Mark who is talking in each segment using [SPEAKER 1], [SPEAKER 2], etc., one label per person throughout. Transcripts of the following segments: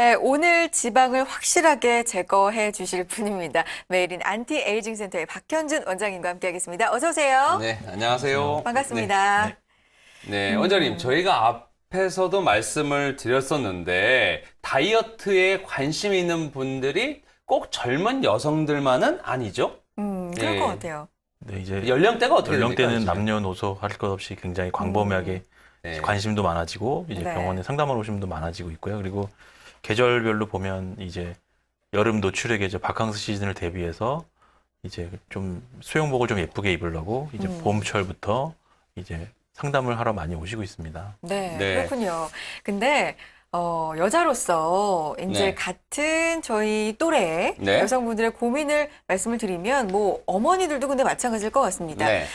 [SPEAKER 1] 네, 오늘 지방을 확실하게 제거해 주실 분입니다. 메일인 안티에이징 센터의 박현준 원장님과 함께하겠습니다. 어서 오세요.
[SPEAKER 2] 네, 안녕하세요.
[SPEAKER 1] 반갑습니다.
[SPEAKER 2] 네, 원장님, 저희가 앞에서도 말씀을 드렸었는데, 다이어트에 관심 있는 분들이 꼭 젊은 여성들만은 아니죠?
[SPEAKER 1] 그럴
[SPEAKER 2] 네.
[SPEAKER 1] 것 같아요.
[SPEAKER 3] 네, 이제
[SPEAKER 2] 연령대가 어떻게
[SPEAKER 3] 연령대는
[SPEAKER 2] 됩니까,
[SPEAKER 3] 남녀노소 할 것 없이 굉장히 광범위하게
[SPEAKER 2] 네.
[SPEAKER 3] 관심도 많아지고 이제
[SPEAKER 1] 네.
[SPEAKER 3] 병원에 상담하러 오시는 분도 많아지고 있고요. 그리고 계절별로 보면 이제 여름 노출의 계절 바캉스 시즌을 대비해서 이제 좀 수영복을 좀 예쁘게 입으려고 이제 봄철부터 이제 상담을 하러 많이 오시고 있습니다.
[SPEAKER 1] 네,
[SPEAKER 2] 네.
[SPEAKER 1] 그렇군요. 근데 여자로서 이제
[SPEAKER 2] 네.
[SPEAKER 1] 같은 저희 또래
[SPEAKER 2] 네.
[SPEAKER 1] 여성분들의 고민을 말씀을 드리면 뭐 어머니들도 근데 마찬가지일 것 같습니다.
[SPEAKER 2] 네.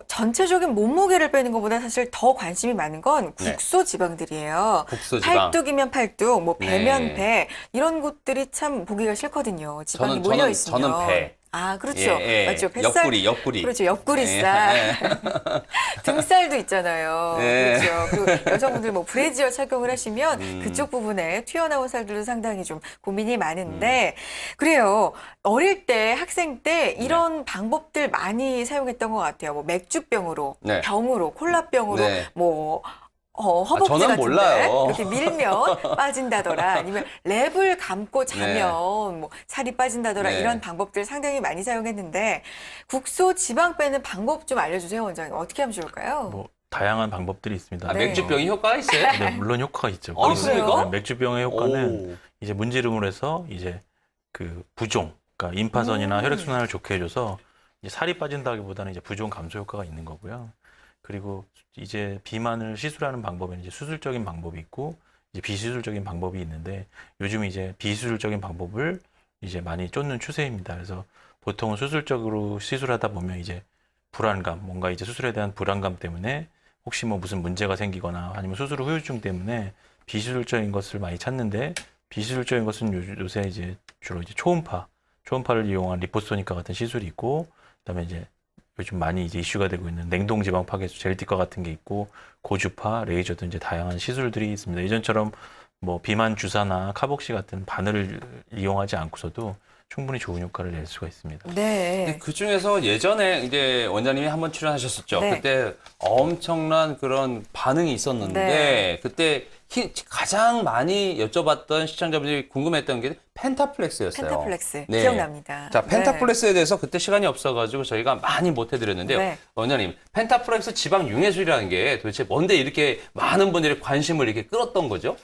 [SPEAKER 1] 전체적인 몸무게를 빼는 것보다 사실 더 관심이 많은 건
[SPEAKER 2] 네.
[SPEAKER 1] 국소 지방들이에요.
[SPEAKER 2] 국소지방.
[SPEAKER 1] 팔뚝이면 팔뚝, 뭐 배면
[SPEAKER 2] 네.
[SPEAKER 1] 배 이런 곳들이 참 보기가 싫거든요. 지방이
[SPEAKER 2] 저는-
[SPEAKER 1] 몰려
[SPEAKER 2] 저는-
[SPEAKER 1] 있으면.
[SPEAKER 2] 저는 배.
[SPEAKER 1] 아, 그렇죠.
[SPEAKER 2] 예, 예.
[SPEAKER 1] 맞죠. 뱃살.
[SPEAKER 2] 옆구리.
[SPEAKER 1] 그렇죠. 옆구리살.
[SPEAKER 2] 네.
[SPEAKER 1] 등살도 있잖아요.
[SPEAKER 2] 네.
[SPEAKER 1] 그렇죠. 그리고 여성분들 뭐 브래지어 착용을 하시면 그쪽 부분에 튀어나온 살들도 상당히 좀 고민이 많은데 그래요. 어릴 때 학생 때 이런 방법들 많이 사용했던 것 같아요. 뭐 맥주병으로,
[SPEAKER 2] 네.
[SPEAKER 1] 병으로, 콜라병으로
[SPEAKER 2] 네.
[SPEAKER 1] 뭐 허벅지
[SPEAKER 2] 저는
[SPEAKER 1] 같은데
[SPEAKER 2] 몰라요.
[SPEAKER 1] 이렇게 밀면 빠진다더라 아니면 랩을 감고 자면
[SPEAKER 2] 네.
[SPEAKER 1] 뭐 살이 빠진다더라
[SPEAKER 2] 네.
[SPEAKER 1] 이런 방법들 상당히 많이 사용했는데 국소 지방 빼는 방법 좀 알려주세요, 원장님. 어떻게 하면 좋을까요?
[SPEAKER 3] 뭐 다양한 방법들이 있습니다.
[SPEAKER 2] 아,
[SPEAKER 1] 네.
[SPEAKER 2] 맥주병이 효과가 있어요?
[SPEAKER 3] 네, 물론 효과가 있죠.
[SPEAKER 2] 있습니까?
[SPEAKER 1] 그래요?
[SPEAKER 3] 네, 맥주병의 효과는
[SPEAKER 2] 오.
[SPEAKER 3] 이제 문지름을 해서 이제 그 부종, 그러니까 임파선이나 혈액순환을 좋게 해줘서 이제 살이 빠진다기보다는 이제 부종 감소 효과가 있는 거고요. 그리고 이제 비만을 시술하는 방법에는 이제 수술적인 방법이 있고 이제 비수술적인 방법이 있는데 요즘 이제 비수술적인 방법을 이제 많이 쫓는 추세입니다. 그래서 보통은 수술적으로 시술하다 보면 이제 불안감, 뭔가 이제 수술에 대한 불안감 때문에 혹시 뭐 무슨 문제가 생기거나 아니면 수술 후 후유증 때문에 비수술적인 것을 많이 찾는데 비수술적인 것은 요새 이제 주로 이제 초음파를 이용한 리포소니카 같은 시술이 있고 그다음에 이제 요즘 많이 이제 이슈가 되고 있는 냉동 지방 파괴수 젤티과 같은 게 있고 고주파, 레이저 등 이제 다양한 시술들이 있습니다. 예전처럼 뭐 비만 주사나 카복시 같은 바늘을 이용하지 않고서도 충분히 좋은 효과를 낼 수가 있습니다.
[SPEAKER 1] 네.
[SPEAKER 2] 그 중에서 예전에 이제 원장님이 한번 출연하셨었죠.
[SPEAKER 1] 네.
[SPEAKER 2] 그때 엄청난 그런 반응이 있었는데
[SPEAKER 1] 네.
[SPEAKER 2] 그때 가장 많이 여쭤봤던 시청자분들이 궁금했던 게 펜타플렉스였어요.
[SPEAKER 1] 펜타플렉스
[SPEAKER 2] 네.
[SPEAKER 1] 기억납니다.
[SPEAKER 2] 자, 펜타플렉스에 대해서 그때 시간이 없어가지고 저희가 많이 못 해드렸는데요.
[SPEAKER 1] 네.
[SPEAKER 2] 원장님, 펜타플렉스 지방 융해술이라는 게 도대체 뭔데 이렇게 많은 분들이 관심을 이렇게 끌었던 거죠?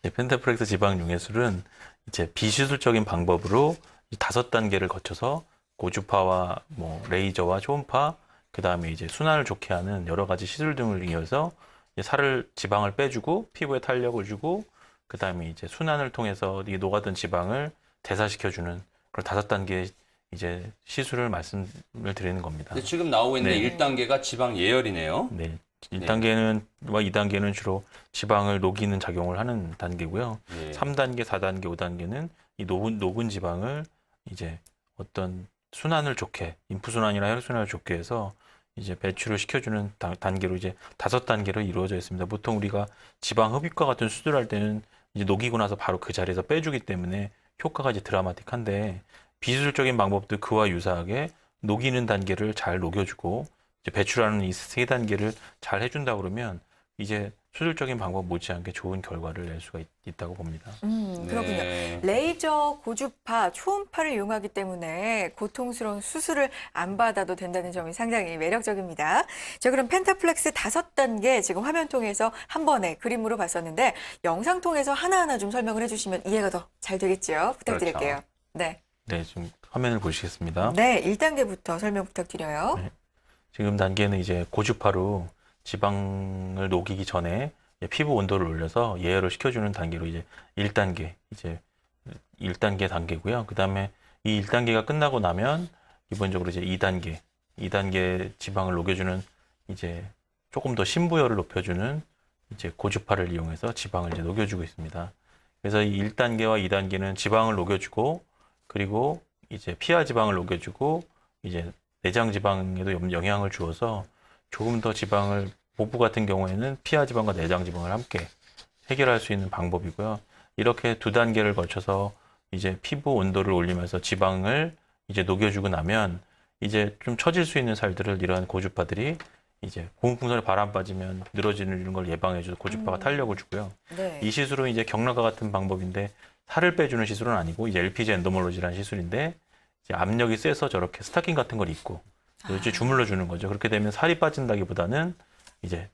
[SPEAKER 3] 펜타플렉스 지방 융해술은 이제 비수술적인 방법으로 이 5단계를 거쳐서 고주파와 뭐 레이저와 초음파, 그 다음에 이제 순환을 좋게 하는 여러 가지 시술 등을 이어서 지방을 빼주고 피부에 탄력을 주고 그 다음에 이제 순환을 통해서 이 녹아든 지방을 대사시켜주는 그런 5단계 이제 시술을 말씀을 드리는 겁니다.
[SPEAKER 2] 근데 지금 나오고 있는
[SPEAKER 3] 네.
[SPEAKER 2] 1단계가 지방 예열이네요.
[SPEAKER 3] 네. 1단계와 2단계는 주로 지방을 녹이는 작용을 하는 단계고요.
[SPEAKER 2] 네.
[SPEAKER 3] 3단계, 4단계, 5단계는 이 녹은 지방을 이제 어떤 순환을 좋게, 임프순환이나 혈액순환을 좋게 해서 이제 배출을 시켜주는 단계로 이제 5단계로 이루어져 있습니다. 보통 우리가 지방 흡입과 같은 수술할 때는 이제 녹이고 나서 바로 그 자리에서 빼주기 때문에 효과가 이제 드라마틱한데 비수술적인 방법도 그와 유사하게 녹이는 단계를 잘 녹여주고 이제 배출하는 이 3단계를 잘 해준다 그러면 이제 수술적인 방법 못지않게 좋은 결과를 낼 수가 있다고 봅니다.
[SPEAKER 1] 그렇군요.
[SPEAKER 2] 네.
[SPEAKER 1] 레이저, 고주파, 초음파를 이용하기 때문에 고통스러운 수술을 안 받아도 된다는 점이 상당히 매력적입니다. 자, 그럼 펜타플렉스 5단계 지금 화면 통해서 한 번에 그림으로 봤었는데 영상 통해서 하나하나 좀 설명을 해주시면 이해가 더 잘 되겠죠? 부탁드릴게요.
[SPEAKER 2] 그렇죠.
[SPEAKER 1] 네.
[SPEAKER 3] 네, 좀 화면을 보시겠습니다.
[SPEAKER 1] 네, 1단계부터 설명 부탁드려요.
[SPEAKER 3] 네. 지금 단계는 이제 고주파로 지방을 녹이기 전에 이제 피부 온도를 올려서 예열을 시켜주는 단계로 이제 1단계 단계고요. 그 다음에 이 1단계가 끝나고 나면 기본적으로 이제 2단계 지방을 녹여주는 이제 조금 더 심부열을 높여주는 이제 고주파를 이용해서 지방을 이제 녹여주고 있습니다. 그래서 이 1단계와 2단계는 지방을 녹여주고 그리고 이제 피하 지방을 녹여주고 이제 내장 지방에도 영향을 주어서 조금 더 지방을 보부 같은 경우에는 피하 지방과 내장 지방을 함께 해결할 수 있는 방법이고요. 이렇게 두 단계를 거쳐서 이제 피부 온도를 올리면서 지방을 이제 녹여주고 나면 이제 좀 처질 수 있는 살들을 이러한 고주파들이 이제 고무풍선에 바람 빠지면 늘어지는 이런 걸 예방해줘서 고주파가 탄력을 주고요.
[SPEAKER 1] 네.
[SPEAKER 3] 이 시술은 이제 경락과 같은 방법인데 살을 빼주는 시술은 아니고 이제 LPG 엔도몰로지라는 시술인데 이제 압력이 세서 저렇게 스타킹 같은 걸 입고 이제 주물러 주는 거죠. 그렇게 되면 살이 빠진다기보다는 이제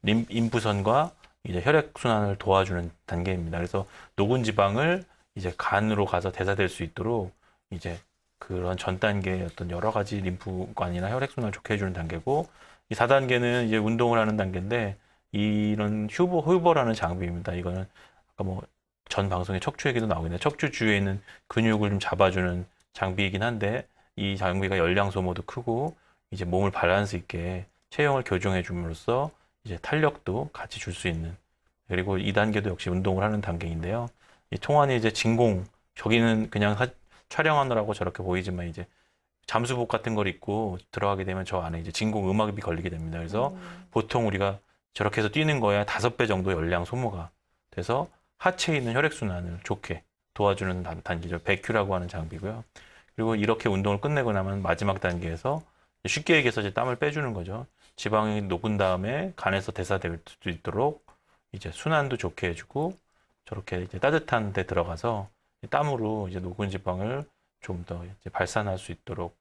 [SPEAKER 3] 림프선과 이제 혈액 순환을 도와주는 단계입니다. 그래서 녹은 지방을 이제 간으로 가서 대사될 수 있도록 이제 그런 전 단계의 어떤 여러 가지 림프관이나 혈액 순환을 좋게 해주는 단계고 이 4단계는 이제 운동을 하는 단계인데 이런 휴버라는 장비입니다. 이거는 아까 뭐 전 방송에 척추 얘기도 나오겠는데 척추 주위에 있는 근육을 좀 잡아주는 장비이긴 한데 이 장비가 열량 소모도 크고 이제 몸을 밸런스 있게 체형을 교정해 줌으로써 이제 탄력도 같이 줄 수 있는 그리고 2단계도 역시 운동을 하는 단계인데요. 이 통안이 이제 진공 저기는 그냥 촬영하느라고 저렇게 보이지만 이제 잠수복 같은 걸 입고 들어가게 되면 저 안에 이제 진공 음압이 걸리게 됩니다. 그래서 보통 우리가 저렇게 해서 뛰는 거야 5배 정도 열량 소모가 돼서 하체에 있는 혈액순환을 좋게 도와주는 단계죠. 배큐라고 하는 장비고요. 그리고 이렇게 운동을 끝내고 나면 마지막 단계에서 쉽게 얘기해서 이제 땀을 빼주는 거죠. 지방이 녹은 다음에 간에서 대사될 수 있도록 이제 순환도 좋게 해주고 저렇게 이제 따뜻한 데 들어가서 땀으로 이제 녹은 지방을 좀 더 이제 발산할 수 있도록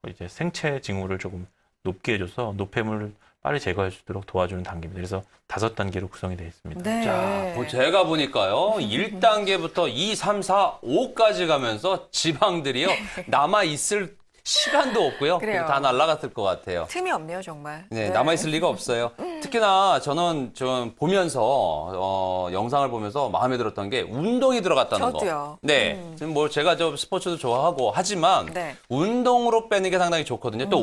[SPEAKER 3] 이제 생체 징후를 조금 높게 해줘서 노폐물을 빨리 제거할 수 있도록 도와주는 단계입니다. 그래서 5단계로 구성이 되어 있습니다.
[SPEAKER 1] 네.
[SPEAKER 2] 자, 제가 보니까요. 1단계부터 2, 3, 4, 5까지 가면서 지방들이요. 남아있을 시간도 없고요.
[SPEAKER 1] 그래요.
[SPEAKER 2] 다 날아갔을 것 같아요.
[SPEAKER 1] 틈이 없네요, 정말.
[SPEAKER 2] 네, 남아있을 리가 없어요. 특히나 저는 좀 보면서, 영상을 보면서 마음에 들었던 게 운동이 들어갔다는
[SPEAKER 1] 저도요.
[SPEAKER 2] 거. 네. 지금 뭐 제가 저 스포츠도 좋아하고 하지만
[SPEAKER 1] 네.
[SPEAKER 2] 운동으로 빼는 게 상당히 좋거든요. 또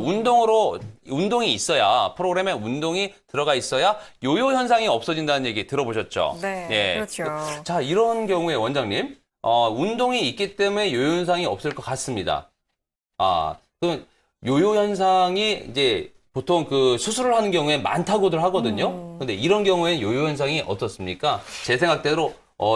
[SPEAKER 2] 운동이 있어야, 프로그램에 운동이 들어가 있어야 요요 현상이 없어진다는 얘기 들어보셨죠?
[SPEAKER 1] 네,
[SPEAKER 2] 예.
[SPEAKER 1] 그렇죠.
[SPEAKER 2] 자, 이런 경우에 원장님, 운동이 있기 때문에 요요 현상이 없을 것 같습니다. 그 요요 현상이 이제 보통 그 수술을 하는 경우에 많다고들 하거든요. 근데 이런 경우에는 요요 현상이 어떻습니까? 제 생각대로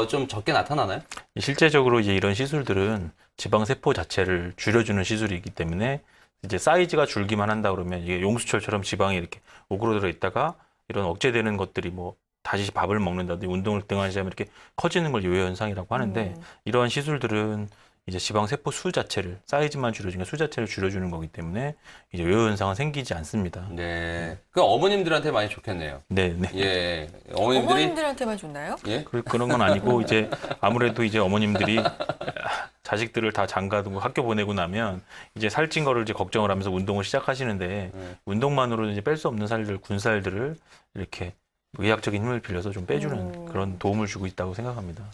[SPEAKER 2] 좀 적게 나타나나요?
[SPEAKER 3] 실제적으로 이제 이런 시술들은 지방 세포 자체를 줄여주는 시술이기 때문에 이제 사이즈가 줄기만 한다 그러면 이게 용수철처럼 지방이 이렇게 오그러들어 있다가 이런 억제되는 것들이 뭐 다시 밥을 먹는다든지 운동을 등하시면 이렇게 커지는 걸 요요 현상이라고 하는데 이러한 시술들은 이제 지방 세포 수 자체를 사이즈만 줄여주는 수 자체를 줄여주는 거기 때문에 이제 요요 현상은 생기지 않습니다.
[SPEAKER 2] 네. 그 어머님들한테 많이 좋겠네요.
[SPEAKER 3] 네, 네.
[SPEAKER 2] 예.
[SPEAKER 1] 어머님들한테만 좋나요?
[SPEAKER 2] 예?
[SPEAKER 3] 그런 건 아니고 이제 아무래도 이제 어머님들이 자식들을 다 장가두고 학교 보내고 나면 이제 살찐 거를 이제 걱정을 하면서 운동을 시작하시는데 운동만으로는 이제 뺄 수 없는 살들, 군살들을 이렇게 의학적인 힘을 빌려서 좀 빼주는 그런 도움을 주고 있다고 생각합니다.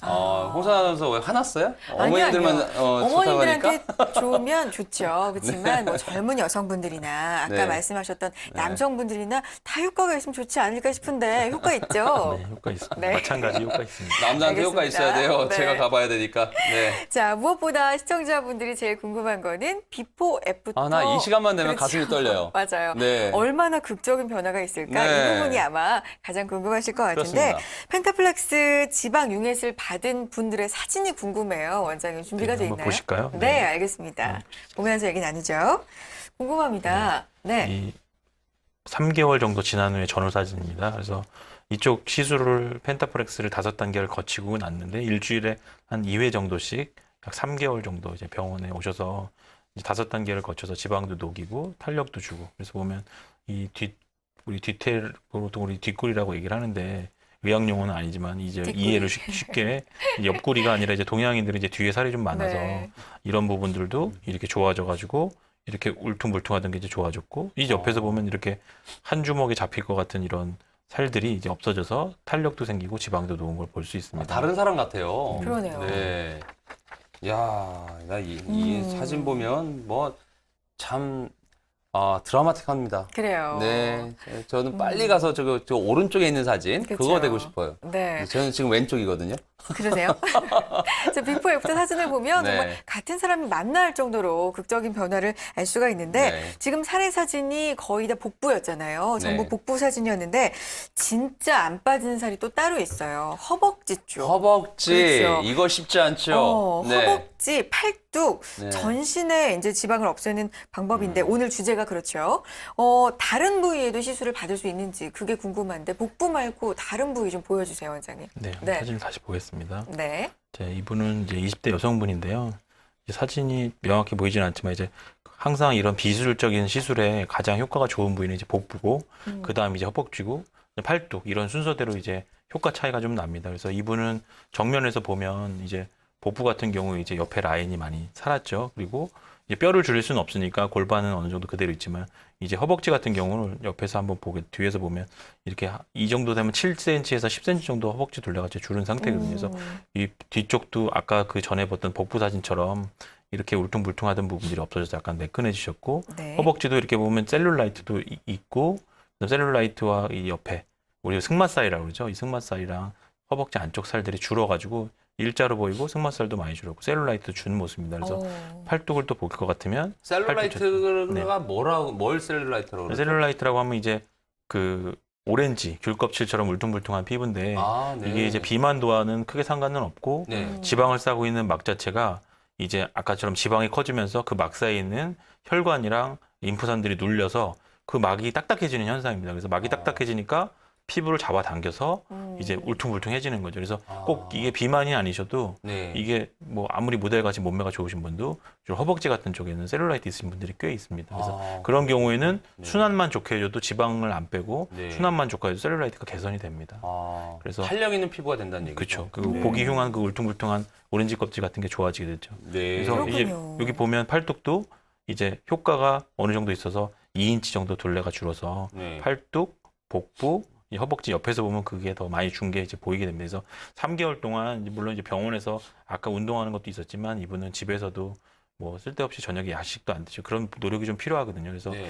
[SPEAKER 2] 홍선 아나운서 왜 화났어요?
[SPEAKER 1] 아니요.
[SPEAKER 2] 어머님들만
[SPEAKER 1] 어머님들한테 좋으면 좋죠. 그렇지만 뭐 젊은 여성분들이나 아까
[SPEAKER 2] 네.
[SPEAKER 1] 말씀하셨던 남성분들이나 다 효과가 있으면 좋지 않을까 싶은데 효과 있죠?
[SPEAKER 3] 네, 효과 있습니다.
[SPEAKER 1] 네.
[SPEAKER 3] 마찬가지 효과 있습니다.
[SPEAKER 2] 남자한테 효과 있어야 돼요.
[SPEAKER 1] 네.
[SPEAKER 2] 제가 가봐야 되니까. 네.
[SPEAKER 1] 자, 무엇보다 시청자분들이 제일 궁금한 거는 비포, 애프터.
[SPEAKER 2] 나 이 시간만 되면
[SPEAKER 1] 그렇죠.
[SPEAKER 2] 가슴이 떨려요.
[SPEAKER 1] 맞아요.
[SPEAKER 2] 네.
[SPEAKER 1] 얼마나 극적인 변화가 있을까?
[SPEAKER 2] 네.
[SPEAKER 1] 이 부분이 아마 가장 궁금하실 것 같은데
[SPEAKER 2] 그렇습니다.
[SPEAKER 1] 펜타플렉스 지방 융액을 받은 분들의 사진이 궁금해요. 원장님 준비가 돼
[SPEAKER 3] 한번
[SPEAKER 1] 있나요?
[SPEAKER 3] 보실까요?
[SPEAKER 1] 네,
[SPEAKER 3] 네.
[SPEAKER 1] 알겠습니다. 보면서 얘기 나누죠. 궁금합니다. 네.
[SPEAKER 3] 이 3개월 정도 지난 후에 전후 사진입니다. 그래서 이쪽 시술을 펜타플렉스를 5단계를 거치고 났는데 일주일에 한 2회 정도씩 약 3개월 정도 이제 병원에 오셔서 이제 5단계를 거쳐서 지방도 녹이고 탄력도 주고 그래서 보면 우리 뒤태 보통 우리 뒷구리라고 얘기를 하는데 의학 용어는 아니지만 이제
[SPEAKER 1] 뒷구리.
[SPEAKER 3] 이해를 쉽게 옆구리가 아니라 이제 동양인들은 이제 뒤에 살이 좀 많아서
[SPEAKER 1] 네.
[SPEAKER 3] 이런 부분들도 이렇게 좋아져 가지고 이렇게 울퉁불퉁하던 게 이제 좋아졌고 이 옆에서 보면 이렇게 한 주먹에 잡힐 것 같은 이런 살들이 이제 없어져서 탄력도 생기고 지방도 녹은 걸 볼 수 있습니다.
[SPEAKER 2] 다른 사람 같아요.
[SPEAKER 1] 그러네요.
[SPEAKER 2] 네. 야, 나 이 사진 보면 뭐 참 드라마틱합니다.
[SPEAKER 1] 그래요.
[SPEAKER 2] 네, 저는 빨리 가서 저 오른쪽에 있는 사진
[SPEAKER 1] 그쵸.
[SPEAKER 2] 그거 되고 싶어요.
[SPEAKER 1] 네.
[SPEAKER 2] 저는 지금 왼쪽이거든요.
[SPEAKER 1] 그러세요? 저 비포 애프터 사진을 보면
[SPEAKER 2] 네.
[SPEAKER 1] 정말 같은 사람이 만날 정도로 극적인 변화를 알 수가 있는데
[SPEAKER 2] 네.
[SPEAKER 1] 지금 사례 사진이 거의 다 복부였잖아요. 전부
[SPEAKER 2] 네.
[SPEAKER 1] 복부 사진이었는데 진짜 안 빠지는 살이 또 따로 있어요. 허벅지 쪽.
[SPEAKER 2] 허벅지
[SPEAKER 1] 그렇죠.
[SPEAKER 2] 이거 쉽지 않죠. 네.
[SPEAKER 1] 허벅지, 팔뚝,
[SPEAKER 2] 네.
[SPEAKER 1] 전신에 이제 지방을 없애는 방법인데 오늘 주제가 그렇죠. 다른 부위에도 시술을 받을 수 있는지 그게 궁금한데 복부 말고 다른 부위 좀 보여주세요, 원장님.
[SPEAKER 3] 네,
[SPEAKER 1] 네.
[SPEAKER 3] 사진을 다시 보겠습니다.
[SPEAKER 1] 네.
[SPEAKER 3] 자, 이분은 이제 20대 여성분인데요. 이제 사진이 명확히 보이지는 않지만 이제 항상 이런 비수술적인 시술에 가장 효과가 좋은 부위는 이제 복부고, 그 다음 이제 허벅지고, 팔뚝 이런 순서대로 이제 효과 차이가 좀 납니다. 그래서 이분은 정면에서 보면 이제 복부 같은 경우 이제 옆에 라인이 많이 살았죠. 그리고 이제 뼈를 줄일 수는 없으니까 골반은 어느 정도 그대로 있지만 이제 허벅지 같은 경우는 옆에서 한번 뒤에서 보면 이렇게 이 정도 되면 7cm에서 10cm 정도 허벅지 둘레가 이제 줄은 상태거든요. 그래서 이 뒤쪽도 아까 그 전에 봤던 복부 사진처럼 이렇게 울퉁불퉁하던 부분들이 없어져서 약간 매끈해지셨고,
[SPEAKER 1] 네.
[SPEAKER 3] 허벅지도 이렇게 보면 셀룰라이트도 있고, 셀룰라이트와 이 옆에 우리 승마살이라고 그러죠. 이 승마살이랑 허벅지 안쪽 살들이 줄어가지고 일자로 보이고 승마살도 많이 줄었고 셀룰라이트도 준 모습입니다. 그래서 팔뚝을 또 볼 것 같으면
[SPEAKER 2] 셀룰라이트가 뭘 셀룰라이트라고 그러죠?
[SPEAKER 3] 셀룰라이트라고 하면 이제 그 오렌지 귤껍질처럼 울퉁불퉁한 피부인데
[SPEAKER 2] 네.
[SPEAKER 3] 이게 이제 비만도와는 크게 상관은 없고
[SPEAKER 2] 네.
[SPEAKER 3] 지방을 싸고 있는 막 자체가 이제 아까처럼 지방이 커지면서 그 막 사이에 있는 혈관이랑 림프선들이 눌려서 그 막이 딱딱해지는 현상입니다. 그래서 막이 딱딱해지니까 피부를 잡아당겨서 이제 울퉁불퉁해지는 거죠. 그래서 꼭 이게 비만이 아니셔도
[SPEAKER 2] 네.
[SPEAKER 3] 이게 뭐 아무리 모델같이 몸매가 좋으신 분도 주로 허벅지 같은 쪽에는 셀룰라이트 있으신 분들이 꽤 있습니다. 그래서 그런 경우에는
[SPEAKER 2] 네.
[SPEAKER 3] 순환만 좋게 해줘도 지방을 안 빼고
[SPEAKER 2] 네.
[SPEAKER 3] 순환만 좋게 해도 셀룰라이트가 개선이 됩니다.
[SPEAKER 2] 그래서
[SPEAKER 3] 그래서
[SPEAKER 2] 탄력 있는 피부가 된다는 얘기죠.
[SPEAKER 3] 그렇죠. 그 보기 흉한 그 울퉁불퉁한 오렌지 껍질 같은 게 좋아지게 되죠.
[SPEAKER 2] 네.
[SPEAKER 3] 그래서 이제
[SPEAKER 1] 그렇군요.
[SPEAKER 3] 여기 보면 팔뚝도 이제 효과가 어느 정도 있어서 2인치 정도 둘레가 줄어서
[SPEAKER 2] 네.
[SPEAKER 3] 팔뚝, 복부, 이 허벅지 옆에서 보면 그게 더 많이 준 게 이제 보이게 됩니다. 그래서 3개월 동안 물론 이제 병원에서 아까 운동하는 것도 있었지만 이분은 집에서도 뭐 쓸데없이 저녁에 야식도 안 드시고 그런 노력이 좀 필요하거든요. 그래서
[SPEAKER 2] 네.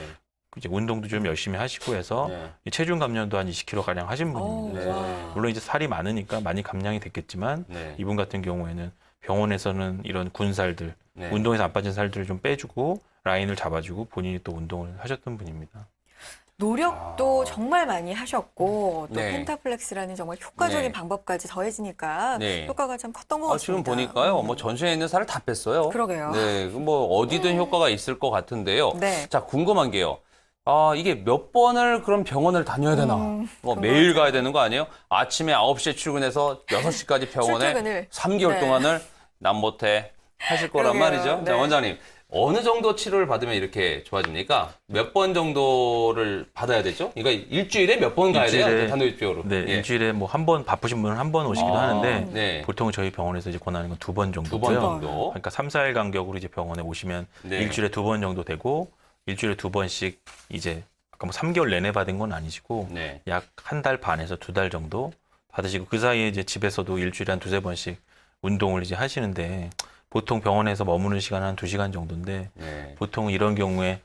[SPEAKER 3] 이제 운동도 좀 열심히 하시고 해서
[SPEAKER 2] 네.
[SPEAKER 3] 이 체중 감량도 한 20kg 가량 하신 분입니다.
[SPEAKER 2] 네.
[SPEAKER 3] 그래서 물론 이제 살이 많으니까 많이 감량이 됐겠지만
[SPEAKER 2] 네.
[SPEAKER 3] 이분 같은 경우에는 병원에서는 이런 군살들,
[SPEAKER 2] 네.
[SPEAKER 3] 운동에서 안 빠진 살들을 좀 빼주고 라인을 잡아주고 본인이 또 운동을 하셨던 분입니다.
[SPEAKER 1] 노력도 정말 많이 하셨고 또
[SPEAKER 2] 네.
[SPEAKER 1] 펜타플렉스라는 정말 효과적인
[SPEAKER 2] 네.
[SPEAKER 1] 방법까지 더해지니까
[SPEAKER 2] 네.
[SPEAKER 1] 효과가 참 컸던 것 같습니다.
[SPEAKER 2] 지금 보니까요, 뭐 전신에 있는 살을 다 뺐어요.
[SPEAKER 1] 그러게요.
[SPEAKER 2] 네, 뭐 어디든 효과가 있을 것 같은데요.
[SPEAKER 1] 네.
[SPEAKER 2] 자, 궁금한 게요. 이게 몇 번을 그럼 병원을 다녀야 되나? 뭐
[SPEAKER 1] 그건
[SPEAKER 2] 매일
[SPEAKER 1] 맞아요.
[SPEAKER 2] 가야 되는 거 아니에요? 아침에 9시에 출근해서 6시까지 병원에
[SPEAKER 1] 출퇴근을.
[SPEAKER 2] 3개월
[SPEAKER 1] 네.
[SPEAKER 2] 동안을 남못해 하실 거란
[SPEAKER 1] 그러게요.
[SPEAKER 2] 말이죠.
[SPEAKER 1] 네.
[SPEAKER 2] 자, 원장님. 어느 정도 치료를 받으면 이렇게 좋아집니까? 몇 번 정도를 받아야 되죠? 그러니까 일주일에 몇 번 가야 돼요?
[SPEAKER 3] 일주일에-
[SPEAKER 2] 단도직입적으로.
[SPEAKER 3] 네,
[SPEAKER 2] 예.
[SPEAKER 3] 일주일에 뭐 한 번 바쁘신 분은 한 번 오시기도 하는데
[SPEAKER 2] 네.
[SPEAKER 3] 보통 저희 병원에서 이제 권하는 건 2번
[SPEAKER 2] 두 번
[SPEAKER 3] 정도고요.
[SPEAKER 2] 정도.
[SPEAKER 3] 그러니까 3, 4일 간격으로 이제 병원에 오시면
[SPEAKER 2] 네.
[SPEAKER 3] 일주일에 2번 정도 되고 일주일에 2번씩 이제 아까 뭐 3개월 내내 받은 건 아니시고
[SPEAKER 2] 네.
[SPEAKER 3] 약 한 달 반에서 2달 정도 받으시고 그 사이에 이제 집에서도 일주일에 한 2~3번씩 운동을 이제 하시는데 보통 병원에서 머무는 시간은 한 2시간 정도인데
[SPEAKER 2] 네.
[SPEAKER 3] 보통 이런 경우에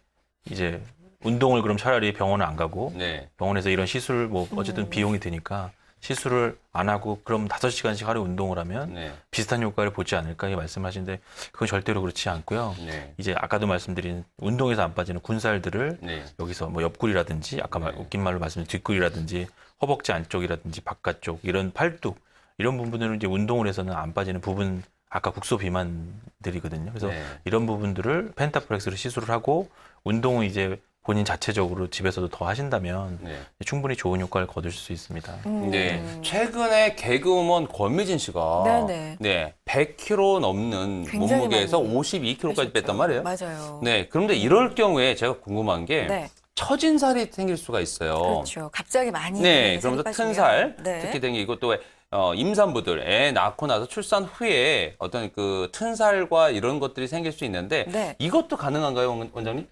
[SPEAKER 3] 이제 운동을 그럼 차라리 병원을 안 가고
[SPEAKER 2] 네.
[SPEAKER 3] 병원에서 이런 시술 뭐 어쨌든 비용이 드니까 시술을 안 하고 그럼 5시간씩 하루 운동을 하면
[SPEAKER 2] 네.
[SPEAKER 3] 비슷한 효과를 보지 않을까 이 말씀하시는데 그건 절대로 그렇지 않고요.
[SPEAKER 2] 네.
[SPEAKER 3] 이제 아까도 말씀드린 운동에서 안 빠지는 군살들을
[SPEAKER 2] 네.
[SPEAKER 3] 여기서 뭐 옆구리라든지 아까
[SPEAKER 2] 네.
[SPEAKER 3] 웃긴 말로 말씀드린 뒷구리라든지 허벅지 안쪽이라든지 바깥쪽 이런 팔뚝 이런 부분들은 이제 운동을 해서는 안 빠지는 부분 아까 국소 비만들이거든요. 그래서
[SPEAKER 2] 네.
[SPEAKER 3] 이런 부분들을 펜타플렉스로 시술을 하고 운동을 이제 본인 자체적으로 집에서도 더 하신다면
[SPEAKER 2] 네.
[SPEAKER 3] 충분히 좋은 효과를 거두실 수 있습니다.
[SPEAKER 2] 네. 최근에 개그우먼 권미진 씨가
[SPEAKER 1] 네네.
[SPEAKER 2] 네. 100kg 넘는
[SPEAKER 1] 굉장히
[SPEAKER 2] 몸무게에서
[SPEAKER 1] 많이
[SPEAKER 2] 52kg까지 뺐단 말이에요.
[SPEAKER 1] 맞아요.
[SPEAKER 2] 네. 그런데 이럴 경우에 제가 궁금한 게
[SPEAKER 1] 네.
[SPEAKER 2] 처진 살이 생길 수가 있어요.
[SPEAKER 1] 그렇죠. 갑자기 많이
[SPEAKER 2] 네.
[SPEAKER 1] 살이
[SPEAKER 2] 그러면서
[SPEAKER 1] 빠지면.
[SPEAKER 2] 튼살
[SPEAKER 1] 네.
[SPEAKER 2] 특히 된 게 이것도 왜 임산부들 애 낳고 나서 출산 후에 어떤 그 튼살과 이런 것들이 생길 수 있는데
[SPEAKER 1] 네.
[SPEAKER 2] 이것도 가능한가요, 원장님?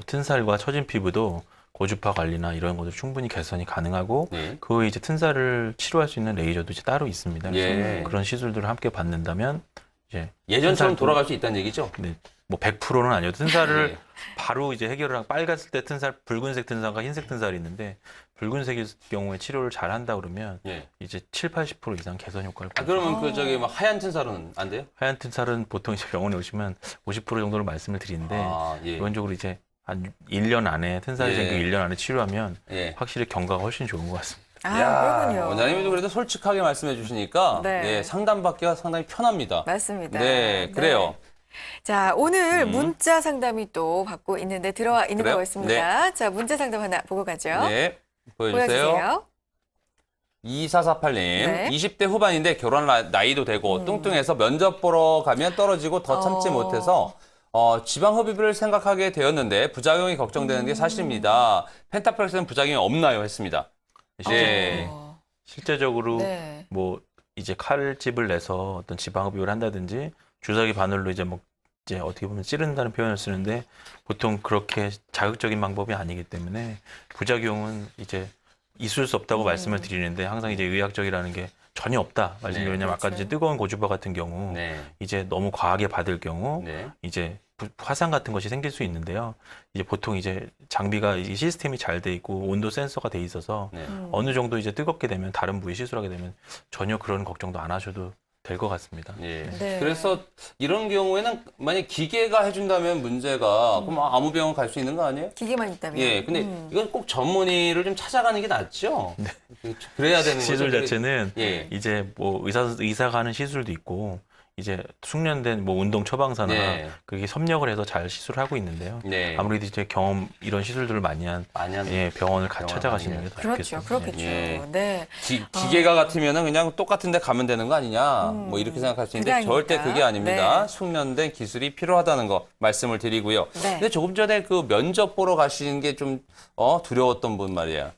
[SPEAKER 3] 튼살과 처진 피부도 고주파 관리나 이런 것들 충분히 개선이 가능하고
[SPEAKER 2] 네.
[SPEAKER 3] 그 이제 튼살을 치료할 수 있는 레이저도 이제 따로 있습니다. 그래서
[SPEAKER 2] 예.
[SPEAKER 3] 그런 시술들을 함께 받는다면 이제
[SPEAKER 2] 예전처럼
[SPEAKER 3] 튼살도-
[SPEAKER 2] 돌아갈 수 있다는 얘기죠?
[SPEAKER 3] 네, 뭐 100%는 아니어도 튼살을
[SPEAKER 2] 네.
[SPEAKER 3] 바로 이제 해결을 하고 빨갛을 때 튼살, 붉은색 튼살과 흰색 튼살이 있는데 붉은색일 경우에 치료를 잘 한다 그러면
[SPEAKER 2] 예.
[SPEAKER 3] 이제 7, 80% 이상 개선 효과를
[SPEAKER 2] 아,
[SPEAKER 3] 보여요.
[SPEAKER 2] 그러면 그 저기 막 하얀 튼살은 안 돼요?
[SPEAKER 3] 하얀 튼살은 보통 이제 병원에 오시면 50% 정도를 말씀을 드리는데
[SPEAKER 2] 아, 예.
[SPEAKER 3] 기본적으로 이제 한 1년 안에 튼살이
[SPEAKER 2] 예.
[SPEAKER 3] 생기고 1년 안에 치료하면
[SPEAKER 2] 예.
[SPEAKER 3] 확실히 경과가 훨씬 좋은 것 같습니다.
[SPEAKER 1] 그렇군요.
[SPEAKER 2] 원장님도 그래도 솔직하게 말씀해 주시니까
[SPEAKER 1] 네.
[SPEAKER 2] 네, 상담받기가 상당히 편합니다.
[SPEAKER 1] 맞습니다.
[SPEAKER 2] 네, 그래요.
[SPEAKER 1] 자, 오늘 문자 상담이 또 받고 있는데 들어와 있는
[SPEAKER 2] 그래요?
[SPEAKER 1] 거 있습니다. 자, 문자 상담 하나 보고 가죠.
[SPEAKER 2] 네, 보여주세요.
[SPEAKER 1] 보여주세요.
[SPEAKER 2] 2448님,
[SPEAKER 1] 네.
[SPEAKER 2] 20대 후반인데 결혼 나이도 되고 뚱뚱해서 면접 보러 가면 떨어지고 더 참지 못해서 지방 흡입을 생각하게 되었는데 부작용이 걱정되는 게 사실입니다. 펜타플렉스는 부작용이 없나요? 했습니다. 네.
[SPEAKER 3] 실제적으로
[SPEAKER 1] 네.
[SPEAKER 3] 뭐 이제 칼집을 내서 어떤 지방 흡입을 한다든지 주사기 바늘로 이제 뭐 이제 어떻게 보면 찌른다는 표현을 쓰는데 보통 그렇게 자극적인 방법이 아니기 때문에 부작용은 이제 있을 수 없다고 말씀을 드리는데 항상 이제 의학적이라는 게 전혀 없다 말씀드리냐면
[SPEAKER 2] 네,
[SPEAKER 3] 아까
[SPEAKER 1] 그렇죠.
[SPEAKER 3] 이제 뜨거운 고주파 같은 경우
[SPEAKER 2] 네.
[SPEAKER 3] 이제 너무 과하게 받을 경우
[SPEAKER 2] 네.
[SPEAKER 3] 이제 화상 같은 것이 생길 수 있는데요. 이제 보통 이제 장비가 이 시스템이 잘 돼 있고 온도 센서가 돼 있어서
[SPEAKER 2] 네.
[SPEAKER 3] 어느 정도 이제 뜨겁게 되면 다른 부위 시술하게 되면 전혀 그런 걱정도 안 하셔도 될 것 같습니다.
[SPEAKER 2] 예.
[SPEAKER 1] 네.
[SPEAKER 2] 그래서 이런 경우에는 만약 기계가 해준다면 문제가 그럼 아무 병원 갈 수 있는 거 아니에요?
[SPEAKER 1] 기계만 있다면.
[SPEAKER 2] 예. 근데 이건 꼭 전문의를 좀 찾아가는 게 낫죠. 그래야 되는 거죠.
[SPEAKER 3] 시술 자체는
[SPEAKER 2] 예.
[SPEAKER 3] 이제 뭐 의사가 하는 시술도 있고 이제 숙련된 뭐 운동 처방사나
[SPEAKER 2] 네.
[SPEAKER 3] 그게 섭렵을 해서 잘 시술을 하고 있는데요.
[SPEAKER 2] 네.
[SPEAKER 3] 아무래도 이제 경험 이런 시술들을 많이 한
[SPEAKER 2] 많이 한
[SPEAKER 3] 예, 병원을
[SPEAKER 2] 병원을
[SPEAKER 3] 찾아가시는
[SPEAKER 2] 많이
[SPEAKER 3] 게 더
[SPEAKER 1] 그렇죠.
[SPEAKER 3] 좋겠습니다.
[SPEAKER 1] 그렇겠죠.
[SPEAKER 2] 예.
[SPEAKER 1] 네.
[SPEAKER 2] 기계가 같으면은 그냥 똑같은데 가면 되는 거 아니냐 뭐 이렇게 생각할 수 있는데
[SPEAKER 1] 그게
[SPEAKER 2] 절대
[SPEAKER 1] 아닙니다.
[SPEAKER 2] 그게 아닙니다.
[SPEAKER 1] 네.
[SPEAKER 2] 숙련된 기술이 필요하다는 거 말씀을 드리고요.
[SPEAKER 1] 네.
[SPEAKER 2] 근데 조금 전에 그 면접 보러 가시는 게 좀 두려웠던 분 말이야.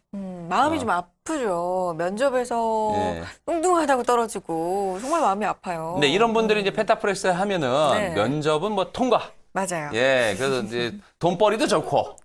[SPEAKER 1] 마음이 좀 아프죠. 면접에서
[SPEAKER 2] 예.
[SPEAKER 1] 뚱뚱하다고 떨어지고 정말 마음이 아파요.
[SPEAKER 2] 근데 이런 분들이 이제 펜타플렉스 하면은
[SPEAKER 1] 네.
[SPEAKER 2] 면접은 뭐 통과.
[SPEAKER 1] 맞아요.
[SPEAKER 2] 예, 그래서 이제 돈벌이도 좋고.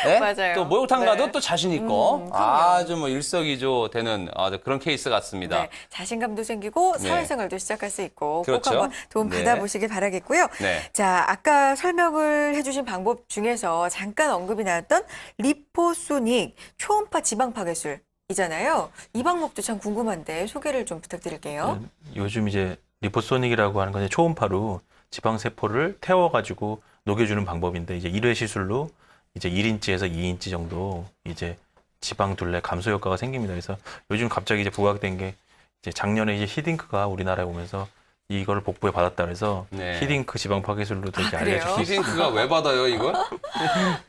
[SPEAKER 2] 예?
[SPEAKER 1] 맞아요.
[SPEAKER 2] 또 목욕탕
[SPEAKER 1] 네.
[SPEAKER 2] 가도 또 자신 있고
[SPEAKER 1] 그럼요.
[SPEAKER 2] 아주 뭐 일석이조 되는 아주 그런 케이스 같습니다.
[SPEAKER 1] 네, 자신감도 생기고
[SPEAKER 2] 네.
[SPEAKER 1] 사회생활도 시작할 수 있고
[SPEAKER 2] 그렇죠.
[SPEAKER 1] 꼭 한번 도움
[SPEAKER 2] 네.
[SPEAKER 1] 받아보시길 바라겠고요.
[SPEAKER 2] 네.
[SPEAKER 1] 자, 아까 설명을 해주신 방법 중에서 잠깐 언급이 나왔던 리포소닉 초음파 지방 파괴술이잖아요. 이 방법도 참 궁금한데 소개를 좀 부탁드릴게요.
[SPEAKER 3] 요즘 이제 리포소닉이라고 하는 건 초음파로 지방 세포를 태워가지고 녹여주는 방법인데 이제 1회 시술로 이제 1인치에서 2인치 정도 이제 지방 둘레 감소 효과가 생깁니다. 그래서 요즘 갑자기 이제 부각된 게 이제 작년에 이제 히딩크가 우리나라에 오면서 이거를 복부에 받았다 그래서
[SPEAKER 2] 네.
[SPEAKER 3] 히딩크 지방 파괴술로도 이렇게
[SPEAKER 1] 그래요?
[SPEAKER 3] 알려져 있어요.
[SPEAKER 2] 히딩크가 왜 받아요, 이걸?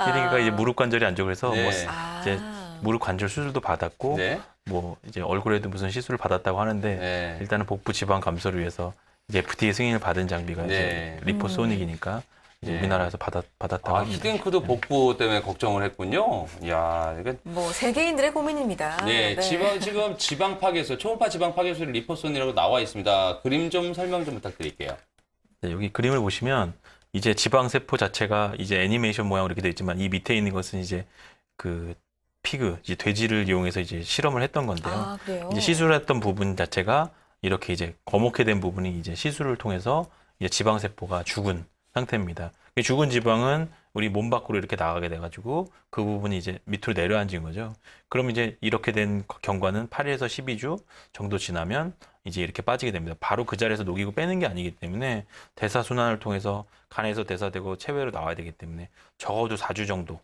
[SPEAKER 3] 히딩크가 이제 무릎 관절이 안 좋고 그래서
[SPEAKER 2] 네.
[SPEAKER 3] 뭐
[SPEAKER 1] 아.
[SPEAKER 3] 이제 무릎 관절 수술도 받았고
[SPEAKER 2] 네.
[SPEAKER 3] 뭐 이제 얼굴에도 무슨 시술을 받았다고 하는데
[SPEAKER 2] 네.
[SPEAKER 3] 일단은 복부 지방 감소를 위해서 이제 FDA 승인을 받은 장비가
[SPEAKER 2] 네.
[SPEAKER 3] 이제 리포소닉이니까 이제
[SPEAKER 2] 네.
[SPEAKER 3] 우리나라에서 받았다고
[SPEAKER 2] 아,
[SPEAKER 3] 합니다.
[SPEAKER 2] 히딩크도 복부 때문에 걱정을 했군요. 이야, 이게
[SPEAKER 1] 뭐 세계인들의 고민입니다.
[SPEAKER 2] 네, 지금 지방 파괴술, 초음파 지방 파괴술 리포손이라고 나와 있습니다. 그림 좀 설명 좀 부탁드릴게요.
[SPEAKER 3] 네, 여기 그림을 보시면 이제 지방 세포 자체가 이제 애니메이션 모양으로 이렇게 되어 있지만 이 밑에 있는 것은 이제 그 피그, 이제 돼지를 이용해서 이제 실험을 했던 건데요.
[SPEAKER 1] 아, 그래요?
[SPEAKER 3] 이제 시술했던 부분 자체가 이렇게 이제 거목게 된 부분이 이제 시술을 통해서 이제 지방 세포가 죽은 상태입니다. 이 죽은 지방은 우리 몸 밖으로 이렇게 나가게 돼가지고 그 부분이 이제 밑으로 내려앉은 거죠. 그럼 이제 이렇게 된 경과는 8일에서 12주 정도 지나면 이제 이렇게 빠지게 됩니다. 바로 그 자리에서 녹이고 빼는 게 아니기 때문에 대사순환을 통해서 간에서 대사되고 체외로 나와야 되기 때문에 적어도 4주 정도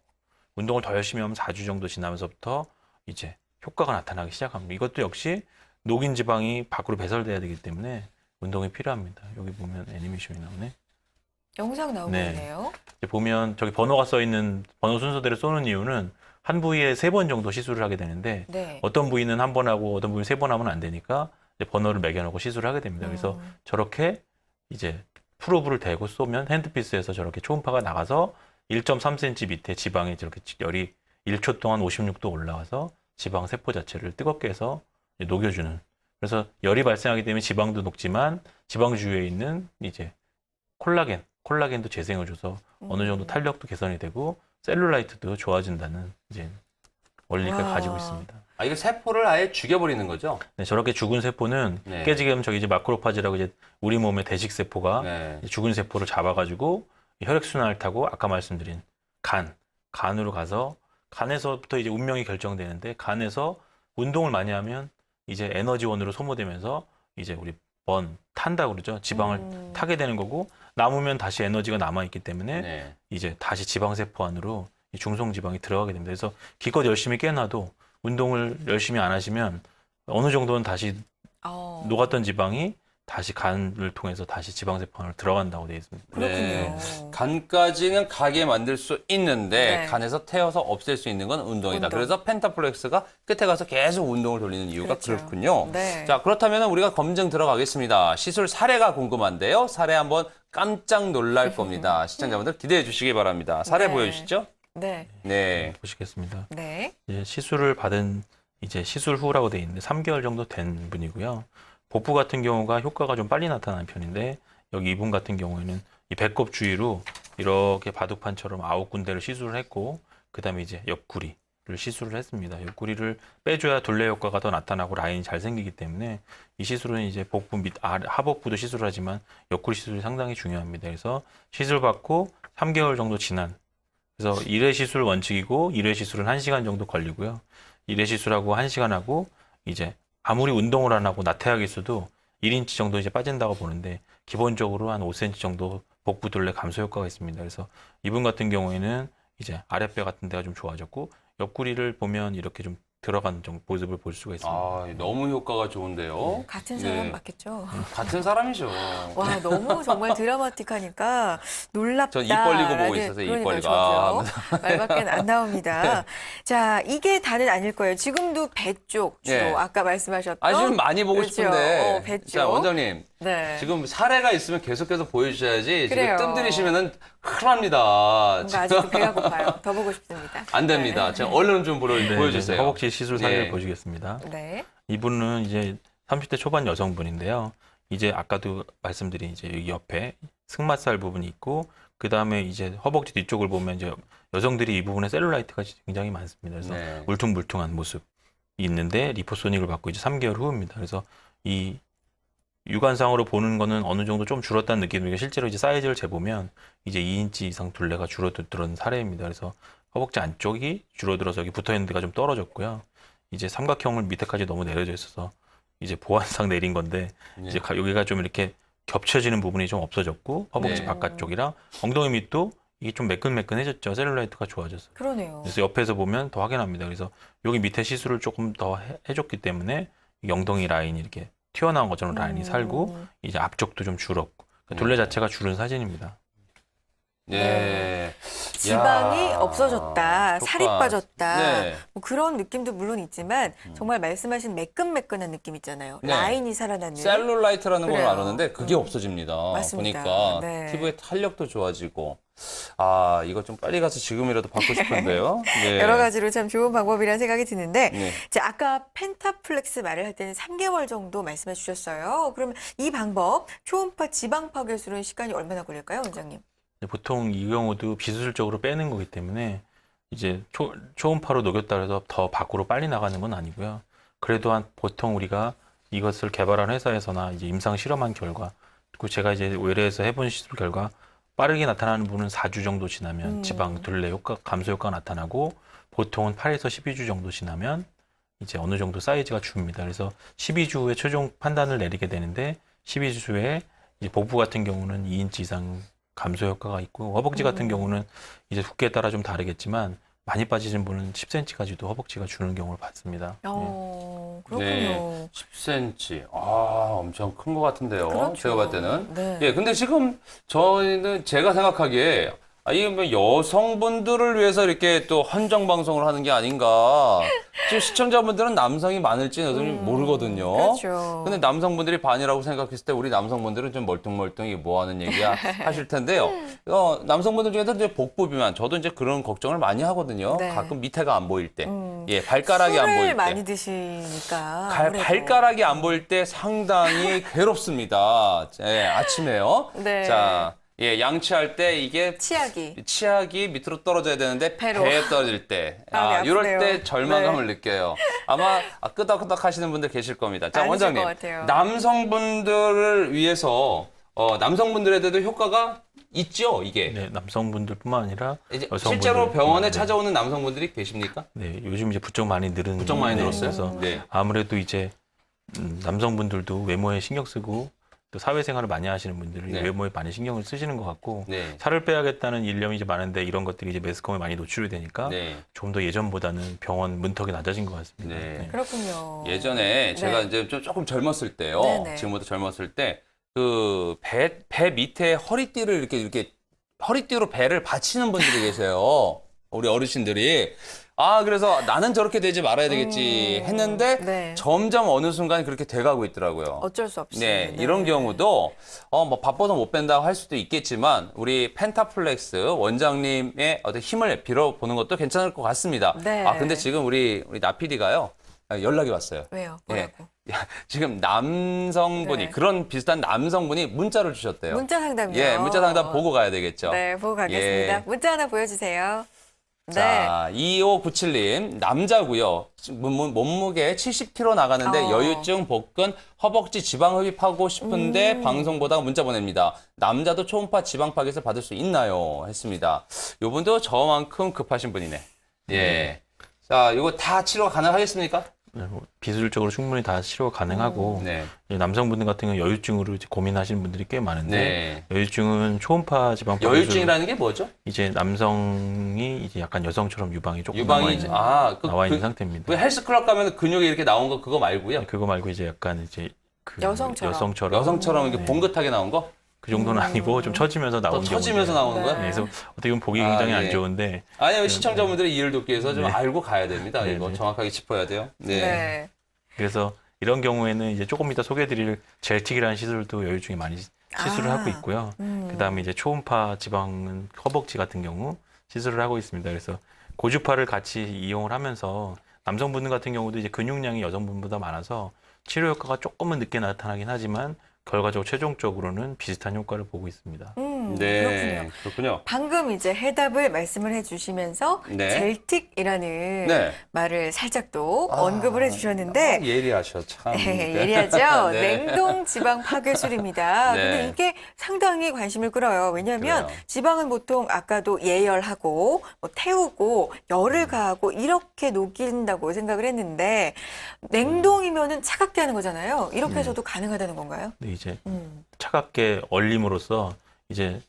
[SPEAKER 3] 운동을 더 열심히 하면 4주 정도 지나면서부터 이제 효과가 나타나기 시작합니다. 이것도 역시 녹인 지방이 밖으로 배설돼야 되기 때문에 운동이 필요합니다. 여기 보면 애니메이션이 나오네.
[SPEAKER 1] 영상 나오고
[SPEAKER 3] 네.
[SPEAKER 1] 있네요.
[SPEAKER 3] 이제 보면 저기 번호가 써 있는 번호 순서대로 쏘는 이유는 한 부위에 3번 정도 시술을 하게 되는데
[SPEAKER 1] 네.
[SPEAKER 3] 어떤 부위는 한 번 하고 어떤 부위는 3번 하면 안 되니까 이제 번호를 매겨놓고 시술을 하게 됩니다. 그래서 저렇게 이제 프로브를 대고 쏘면 핸드피스에서 저렇게 초음파가 나가서 1.3cm 밑에 지방이 저렇게 열이 1초 동안 56도 올라와서 지방 세포 자체를 뜨겁게 해서 이제 녹여주는. 그래서 열이 발생하게 되면 지방도 녹지만 지방 주위에 있는 이제 콜라겐도 재생해줘서 어느 정도 탄력도 개선이 되고 셀룰라이트도 좋아진다는 이제 원리를
[SPEAKER 1] 와.
[SPEAKER 3] 가지고 있습니다.
[SPEAKER 2] 아, 이거 세포를 아예 죽여버리는 거죠?
[SPEAKER 3] 네, 저렇게 죽은 세포는
[SPEAKER 2] 네.
[SPEAKER 3] 깨지게 되면 저기 이제 마크로파지라고 이제 우리 몸의 대식 세포가
[SPEAKER 2] 네.
[SPEAKER 3] 죽은 세포를 잡아가지고 이 혈액순환을 타고 아까 말씀드린 간으로 가서 간에서부터 이제 운명이 결정되는데 간에서 운동을 많이 하면 이제 에너지원으로 소모되면서 이제 우리 탄다고 그러죠. 지방을 타게 되는 거고 남으면 다시 에너지가 남아있기 때문에
[SPEAKER 2] 네.
[SPEAKER 3] 이제 다시 지방세포 안으로 이 중성지방이 들어가게 됩니다. 그래서 기껏 열심히 깨놔도 운동을 열심히 안 하시면 어느 정도는 다시 녹았던 지방이 다시 간을 통해서 다시 지방세포 안으로 들어간다고 되어 있습니다.
[SPEAKER 1] 그렇군요.
[SPEAKER 2] 간까지는 가게 만들 수 있는데
[SPEAKER 1] 네.
[SPEAKER 2] 간에서 태워서 없앨 수 있는 건 운동이다.
[SPEAKER 1] 운동.
[SPEAKER 2] 그래서 펜타플렉스가 끝에 가서 계속 운동을 돌리는 이유가
[SPEAKER 1] 그렇죠.
[SPEAKER 2] 그렇군요.
[SPEAKER 1] 네.
[SPEAKER 2] 자, 그렇다면 우리가 검증 들어가겠습니다. 시술 사례가 궁금한데요. 사례 한번 깜짝 놀랄 겁니다. 시청자분들 기대해 주시기 바랍니다. 사례
[SPEAKER 1] 네.
[SPEAKER 2] 보여주시죠.
[SPEAKER 1] 네.
[SPEAKER 2] 네.
[SPEAKER 3] 보시겠습니다.
[SPEAKER 1] 네.
[SPEAKER 3] 이제 시술을 받은 이제 시술 후라고 되어 있는데 3개월 정도 된 분이고요. 복부 같은 경우가 효과가 좀 빨리 나타나는 편인데 여기 이분 같은 경우에는 이 배꼽 주위로 이렇게 바둑판처럼 9군데를 시술을 했고 그다음에 이제 옆구리를 시술을 했습니다. 옆구리를 빼줘야 둘레 효과가 더 나타나고 라인이 잘 생기기 때문에 이 시술은 이제 복부 및 하복부도 시술을 하지만 옆구리 시술이 상당히 중요합니다. 그래서 시술 받고 3개월 정도 지난 그래서 1회 시술 원칙이고 1회 시술은 1시간 정도 걸리고요. 1회 시술하고 1시간 하고 이제 아무리 운동을 안 하고 나태하게 있어도 1인치 정도 이제 빠진다고 보는데 기본적으로 한 5cm 정도 복부 둘레 감소 효과가 있습니다. 그래서 이분 같은 경우에는 이제 아랫배 같은 데가 좀 좋아졌고 옆구리를 보면 이렇게 좀 들어간 모습을 볼 수가 있습니다.
[SPEAKER 2] 아, 너무 효과가 좋은데요.
[SPEAKER 1] 같은 사람
[SPEAKER 2] 네.
[SPEAKER 1] 맞겠죠?
[SPEAKER 2] 같은 사람이죠.
[SPEAKER 1] 와, 너무 정말 드라마틱하니까 놀랍다.
[SPEAKER 2] 전 입 벌리고 보고 있어서 입 벌리고.
[SPEAKER 1] 저도요. 말밖에 안 나옵니다. 자, 이게 다는 아닐 거예요. 지금도 배 쪽 주로
[SPEAKER 2] 네.
[SPEAKER 1] 아까 말씀하셨던.
[SPEAKER 2] 아, 지금 많이 보고
[SPEAKER 1] 그렇죠.
[SPEAKER 2] 싶은데.
[SPEAKER 1] 배 쪽.
[SPEAKER 2] 자, 원장님.
[SPEAKER 1] 네.
[SPEAKER 2] 지금 사례가 있으면 계속해서 보여주셔야지.
[SPEAKER 1] 그래요.
[SPEAKER 2] 지금 뜸들이시면은 큰일 납니다.
[SPEAKER 1] 뭔가 아직도 배가 고파요. 더 보고 싶습니다.
[SPEAKER 2] 안 됩니다.
[SPEAKER 1] 네.
[SPEAKER 2] 제가 얼른 좀
[SPEAKER 3] 네,
[SPEAKER 2] 보여주세요.
[SPEAKER 3] 허벅지 시술 사례를
[SPEAKER 2] 네.
[SPEAKER 3] 보시겠습니다.
[SPEAKER 1] 네.
[SPEAKER 3] 이분은 이제 30대 초반 여성분인데요. 이제 아까도 말씀드린 이제 여기 옆에 승마살 부분이 있고 그 다음에 이제 허벅지 뒤쪽을 보면 이제 여성들이 이 부분에 셀룰라이트가 굉장히 많습니다. 그래서
[SPEAKER 2] 네.
[SPEAKER 3] 울퉁불퉁한 모습이 있는데 리포소닉을 받고 이제 3개월 후입니다. 그래서 이 육안상으로 보는 거는 어느 정도 좀 줄었다는 느낌이고 실제로 이제 사이즈를 재보면 이제 2인치 이상 둘레가 줄어들은 사례입니다. 그래서 허벅지 안쪽이 줄어들어서 여기 붙어 있는 데가 좀 떨어졌고요. 이제 삼각형을 밑에까지 너무 내려져 있어서 이제 보완상 내린 건데
[SPEAKER 2] 네.
[SPEAKER 3] 이제 여기가 좀 이렇게 겹쳐지는 부분이 좀 없어졌고 허벅지
[SPEAKER 2] 네.
[SPEAKER 3] 바깥쪽이랑 엉덩이 밑도 이게 좀 매끈매끈해졌죠. 셀룰라이트가 좋아져서.
[SPEAKER 1] 그러네요.
[SPEAKER 3] 그래서 옆에서 보면 더 확인합니다. 그래서 여기 밑에 시술을 조금 더 해줬기 때문에 이 엉덩이 라인이 이렇게 튀어나온 것처럼 라인이 살고 이제 앞쪽도 좀 줄었고 그러니까 둘레 자체가 줄은 사진입니다.
[SPEAKER 2] 네.
[SPEAKER 1] 지방이
[SPEAKER 2] 야,
[SPEAKER 1] 없어졌다, 살이
[SPEAKER 2] 효과.
[SPEAKER 1] 빠졌다,
[SPEAKER 2] 네.
[SPEAKER 1] 뭐 그런 느낌도 물론 있지만 정말 말씀하신 매끈매끈한 느낌 있잖아요.
[SPEAKER 2] 네.
[SPEAKER 1] 라인이 살아나는.
[SPEAKER 2] 셀룰라이트라는 걸
[SPEAKER 1] 그래요.
[SPEAKER 2] 알았는데 그게 없어집니다.
[SPEAKER 1] 맞습니다.
[SPEAKER 2] 보니까
[SPEAKER 1] 네.
[SPEAKER 2] 피부의 탄력도 좋아지고. 아, 이거 좀 빨리 가서 지금이라도 받고 싶은데요. 네.
[SPEAKER 1] 여러 가지로 참 좋은 방법이라는 생각이 드는데
[SPEAKER 2] 네.
[SPEAKER 1] 자, 아까 펜타플렉스 말을 할 때는 3개월 정도 말씀해 주셨어요. 그러면 이 방법 초음파 지방파 개술은 시간이 얼마나 걸릴까요, 원장님?
[SPEAKER 3] 보통 이 경우도 비수술적으로 빼는 거기 때문에 이제 초음파로 녹였다 해서 더 밖으로 빨리 나가는 건 아니고요. 그래도 보통 우리가 이것을 개발한 회사에서나 이제 임상 실험한 결과, 그리고 제가 이제 외래에서 해본 시술 결과 빠르게 나타나는 분은 4주 정도 지나면 지방 둘레 효과, 감소 효과가 나타나고 보통은 8에서 12주 정도 지나면 이제 어느 정도 사이즈가 줍니다. 그래서 12주 후에 최종 판단을 내리게 되는데 12주 후에 이제 복부 같은 경우는 2인치 이상 감소 효과가 있고 허벅지 같은 경우는 이제 두께에 따라 좀 다르겠지만 많이 빠지신 분은 10cm까지도 허벅지가 주는 경우를 봤습니다.
[SPEAKER 1] 그렇군요.
[SPEAKER 2] 네. 10cm. 아, 엄청 큰 것 같은데요.
[SPEAKER 1] 그렇죠.
[SPEAKER 2] 제가 봤을 때는.
[SPEAKER 1] 네.
[SPEAKER 2] 예, 근데 지금 저희는 제가 생각하기에 이게 뭐 여성분들을 위해서 이렇게 또 헌정 방송을 하는 게 아닌가. 지금 시청자분들은 남성이 많을지 여성이 모르거든요.
[SPEAKER 1] 그렇죠.
[SPEAKER 2] 근데 남성분들이 반이라고 생각했을 때 우리 남성분들은 좀 멀뚱멀뚱히 뭐 하는 얘기야 하실 텐데요. 남성분들 중에서 이제 복부 비만, 저도 이제 그런 걱정을 많이 하거든요.
[SPEAKER 1] 네.
[SPEAKER 2] 가끔 밑에가 안 보일 때. 예, 발가락이 안 보일
[SPEAKER 1] 술을
[SPEAKER 2] 때.
[SPEAKER 1] 많이 드시니까 아무래도.
[SPEAKER 2] 발가락이 안 보일 때 상당히 괴롭습니다. 예, 아침에요.
[SPEAKER 1] 네.
[SPEAKER 2] 자, 예, 양치할 때 이게
[SPEAKER 1] 치약이
[SPEAKER 2] 밑으로 떨어져야 되는데
[SPEAKER 1] 배로.
[SPEAKER 2] 배에 떨어질 때,
[SPEAKER 1] 마음이
[SPEAKER 2] 이럴
[SPEAKER 1] 아프네요.
[SPEAKER 2] 때 절망감을 느껴요. 아마 끄덕끄덕 하시는 분들 계실 겁니다. 자,
[SPEAKER 1] 많으실
[SPEAKER 2] 원장님,
[SPEAKER 1] 것 같아요.
[SPEAKER 2] 남성분들을 위해서 남성분들에게도 효과가 있죠, 이게.
[SPEAKER 3] 네, 남성분들뿐만 아니라
[SPEAKER 2] 이제
[SPEAKER 3] 여성분들,
[SPEAKER 2] 실제로 병원에
[SPEAKER 3] 네.
[SPEAKER 2] 찾아오는 남성분들이 계십니까?
[SPEAKER 3] 네, 요즘 이제 부쩍 많이 늘은
[SPEAKER 2] 부쩍 많이
[SPEAKER 3] 네,
[SPEAKER 2] 늘었어요.
[SPEAKER 3] 그래서
[SPEAKER 2] 네.
[SPEAKER 3] 아무래도 이제 남성분들도 외모에 신경 쓰고 또 사회생활을 많이 하시는 분들은
[SPEAKER 2] 네.
[SPEAKER 3] 외모에 많이 신경을 쓰시는 것 같고
[SPEAKER 2] 네.
[SPEAKER 3] 살을 빼야겠다는 일념이 이제 많은데 이런 것들이 이제 매스컴에 많이 노출이 되니까
[SPEAKER 2] 네.
[SPEAKER 3] 좀 더 예전보다는 병원 문턱이 낮아진 것 같습니다.
[SPEAKER 2] 네.
[SPEAKER 1] 그렇군요.
[SPEAKER 2] 예전에 제가
[SPEAKER 1] 네.
[SPEAKER 2] 이제 조금 젊었을 때요.
[SPEAKER 1] 네네.
[SPEAKER 2] 지금보다 젊었을 때 그 배 밑에 허리띠를 이렇게 허리띠로 배를 받치는 분들이 계세요. 우리 어르신들이. 아, 그래서 나는 저렇게 되지 말아야 되겠지 했는데
[SPEAKER 1] 네.
[SPEAKER 2] 점점 어느 순간 그렇게 돼가고 있더라고요.
[SPEAKER 1] 어쩔 수 없이.
[SPEAKER 2] 네, 이런 경우도 뭐 바빠서 못 뺀다고 할 수도 있겠지만 우리 펜타플렉스 원장님의 어떤 힘을 빌어보는 것도 괜찮을 것 같습니다.
[SPEAKER 1] 네.
[SPEAKER 2] 아, 근데 지금 우리 나PD가요. 연락이 왔어요.
[SPEAKER 1] 왜요?
[SPEAKER 2] 예.
[SPEAKER 1] 뭐라고?
[SPEAKER 2] 지금 남성분이
[SPEAKER 1] 네.
[SPEAKER 2] 그런 비슷한 남성분이 문자를 주셨대요.
[SPEAKER 1] 문자 상담이요.
[SPEAKER 2] 예, 문자 상담 보고 가야 되겠죠.
[SPEAKER 1] 네, 보고 가겠습니다.
[SPEAKER 2] 예.
[SPEAKER 1] 문자 하나 보여주세요. 네.
[SPEAKER 2] 자, 2597님, 남자고요. 몸무게 70kg 나가는데 여유증, 복근, 허벅지 지방 흡입하고 싶은데 방송 보다가 문자 보냅니다. 남자도 초음파 지방 파괴를 받을 수 있나요? 했습니다. 요분도 저만큼 급하신 분이네. 예. 자, 이거 다 치료가 가능하겠습니까?
[SPEAKER 3] 네, 뭐 기술적으로 충분히 다 치료가 가능하고
[SPEAKER 2] 네.
[SPEAKER 3] 이제 남성분들 같은 경우 여유증으로 이제 고민하시는 분들이 꽤 많은데
[SPEAKER 2] 네.
[SPEAKER 3] 여유증은 초음파 지방
[SPEAKER 2] 여유증이라는 게 뭐죠?
[SPEAKER 3] 이제 남성이 이제 약간 여성처럼 유방이 조금
[SPEAKER 2] 유방이, 나와
[SPEAKER 3] 있는 상태입니다.
[SPEAKER 2] 그 헬스클럽 가면 근육이 이렇게 나온 거 그거 말고요.
[SPEAKER 3] 그거 말고 이제 약간 이제 그
[SPEAKER 1] 여성처럼.
[SPEAKER 2] 여성처럼 이렇게 봉긋하게 나온 거?
[SPEAKER 3] 그 정도는 아니고 좀 처지면서
[SPEAKER 2] 더
[SPEAKER 3] 나온
[SPEAKER 2] 처지면서
[SPEAKER 3] 경우인데.
[SPEAKER 2] 나오는
[SPEAKER 1] 네.
[SPEAKER 2] 거야?
[SPEAKER 3] 네, 그래서 어떻게 보면 보기
[SPEAKER 2] 아,
[SPEAKER 3] 굉장히
[SPEAKER 2] 예.
[SPEAKER 3] 안 좋은데
[SPEAKER 2] 아니요, 시청자분들의 이해를 돕기 위해서 좀
[SPEAKER 3] 네.
[SPEAKER 2] 알고 가야 됩니다.
[SPEAKER 3] 네,
[SPEAKER 2] 이거
[SPEAKER 3] 네.
[SPEAKER 2] 정확하게 짚어야 돼요. 네.
[SPEAKER 1] 네.
[SPEAKER 3] 그래서 이런 경우에는 이제 조금 이따 소개해드릴 젤틱이라는 시술도 여유증이 많이 시술을 하고 있고요. 그다음에 이제 초음파 지방은 허벅지 같은 경우 시술을 하고 있습니다. 그래서 고주파를 같이 이용을 하면서 남성분들 같은 경우도 이제 근육량이 여성분보다 많아서 치료 효과가 조금은 늦게 나타나긴 하지만 결과적으로 최종적으로는 비슷한 효과를 보고 있습니다.
[SPEAKER 2] 네. 그렇군요.
[SPEAKER 1] 방금 이제 해답을 말씀을 해주시면서
[SPEAKER 2] 네.
[SPEAKER 1] 젤틱이라는
[SPEAKER 2] 네.
[SPEAKER 1] 말을 살짝 또 언급을 해주셨는데
[SPEAKER 2] 예리하셔, 참.
[SPEAKER 1] 예리하죠?
[SPEAKER 2] 네.
[SPEAKER 1] 냉동 지방 파괴술입니다.
[SPEAKER 2] 네.
[SPEAKER 1] 근데 이게 상당히 관심을 끌어요. 왜냐하면
[SPEAKER 2] 그래요.
[SPEAKER 1] 지방은 보통 아까도 예열하고 뭐 태우고 열을 가하고 이렇게 녹인다고 생각을 했는데 냉동이면은 차갑게 하는 거잖아요. 이렇게 해서도 가능하다는 건가요?
[SPEAKER 3] 근데 이제 차갑게 얼림으로써 이제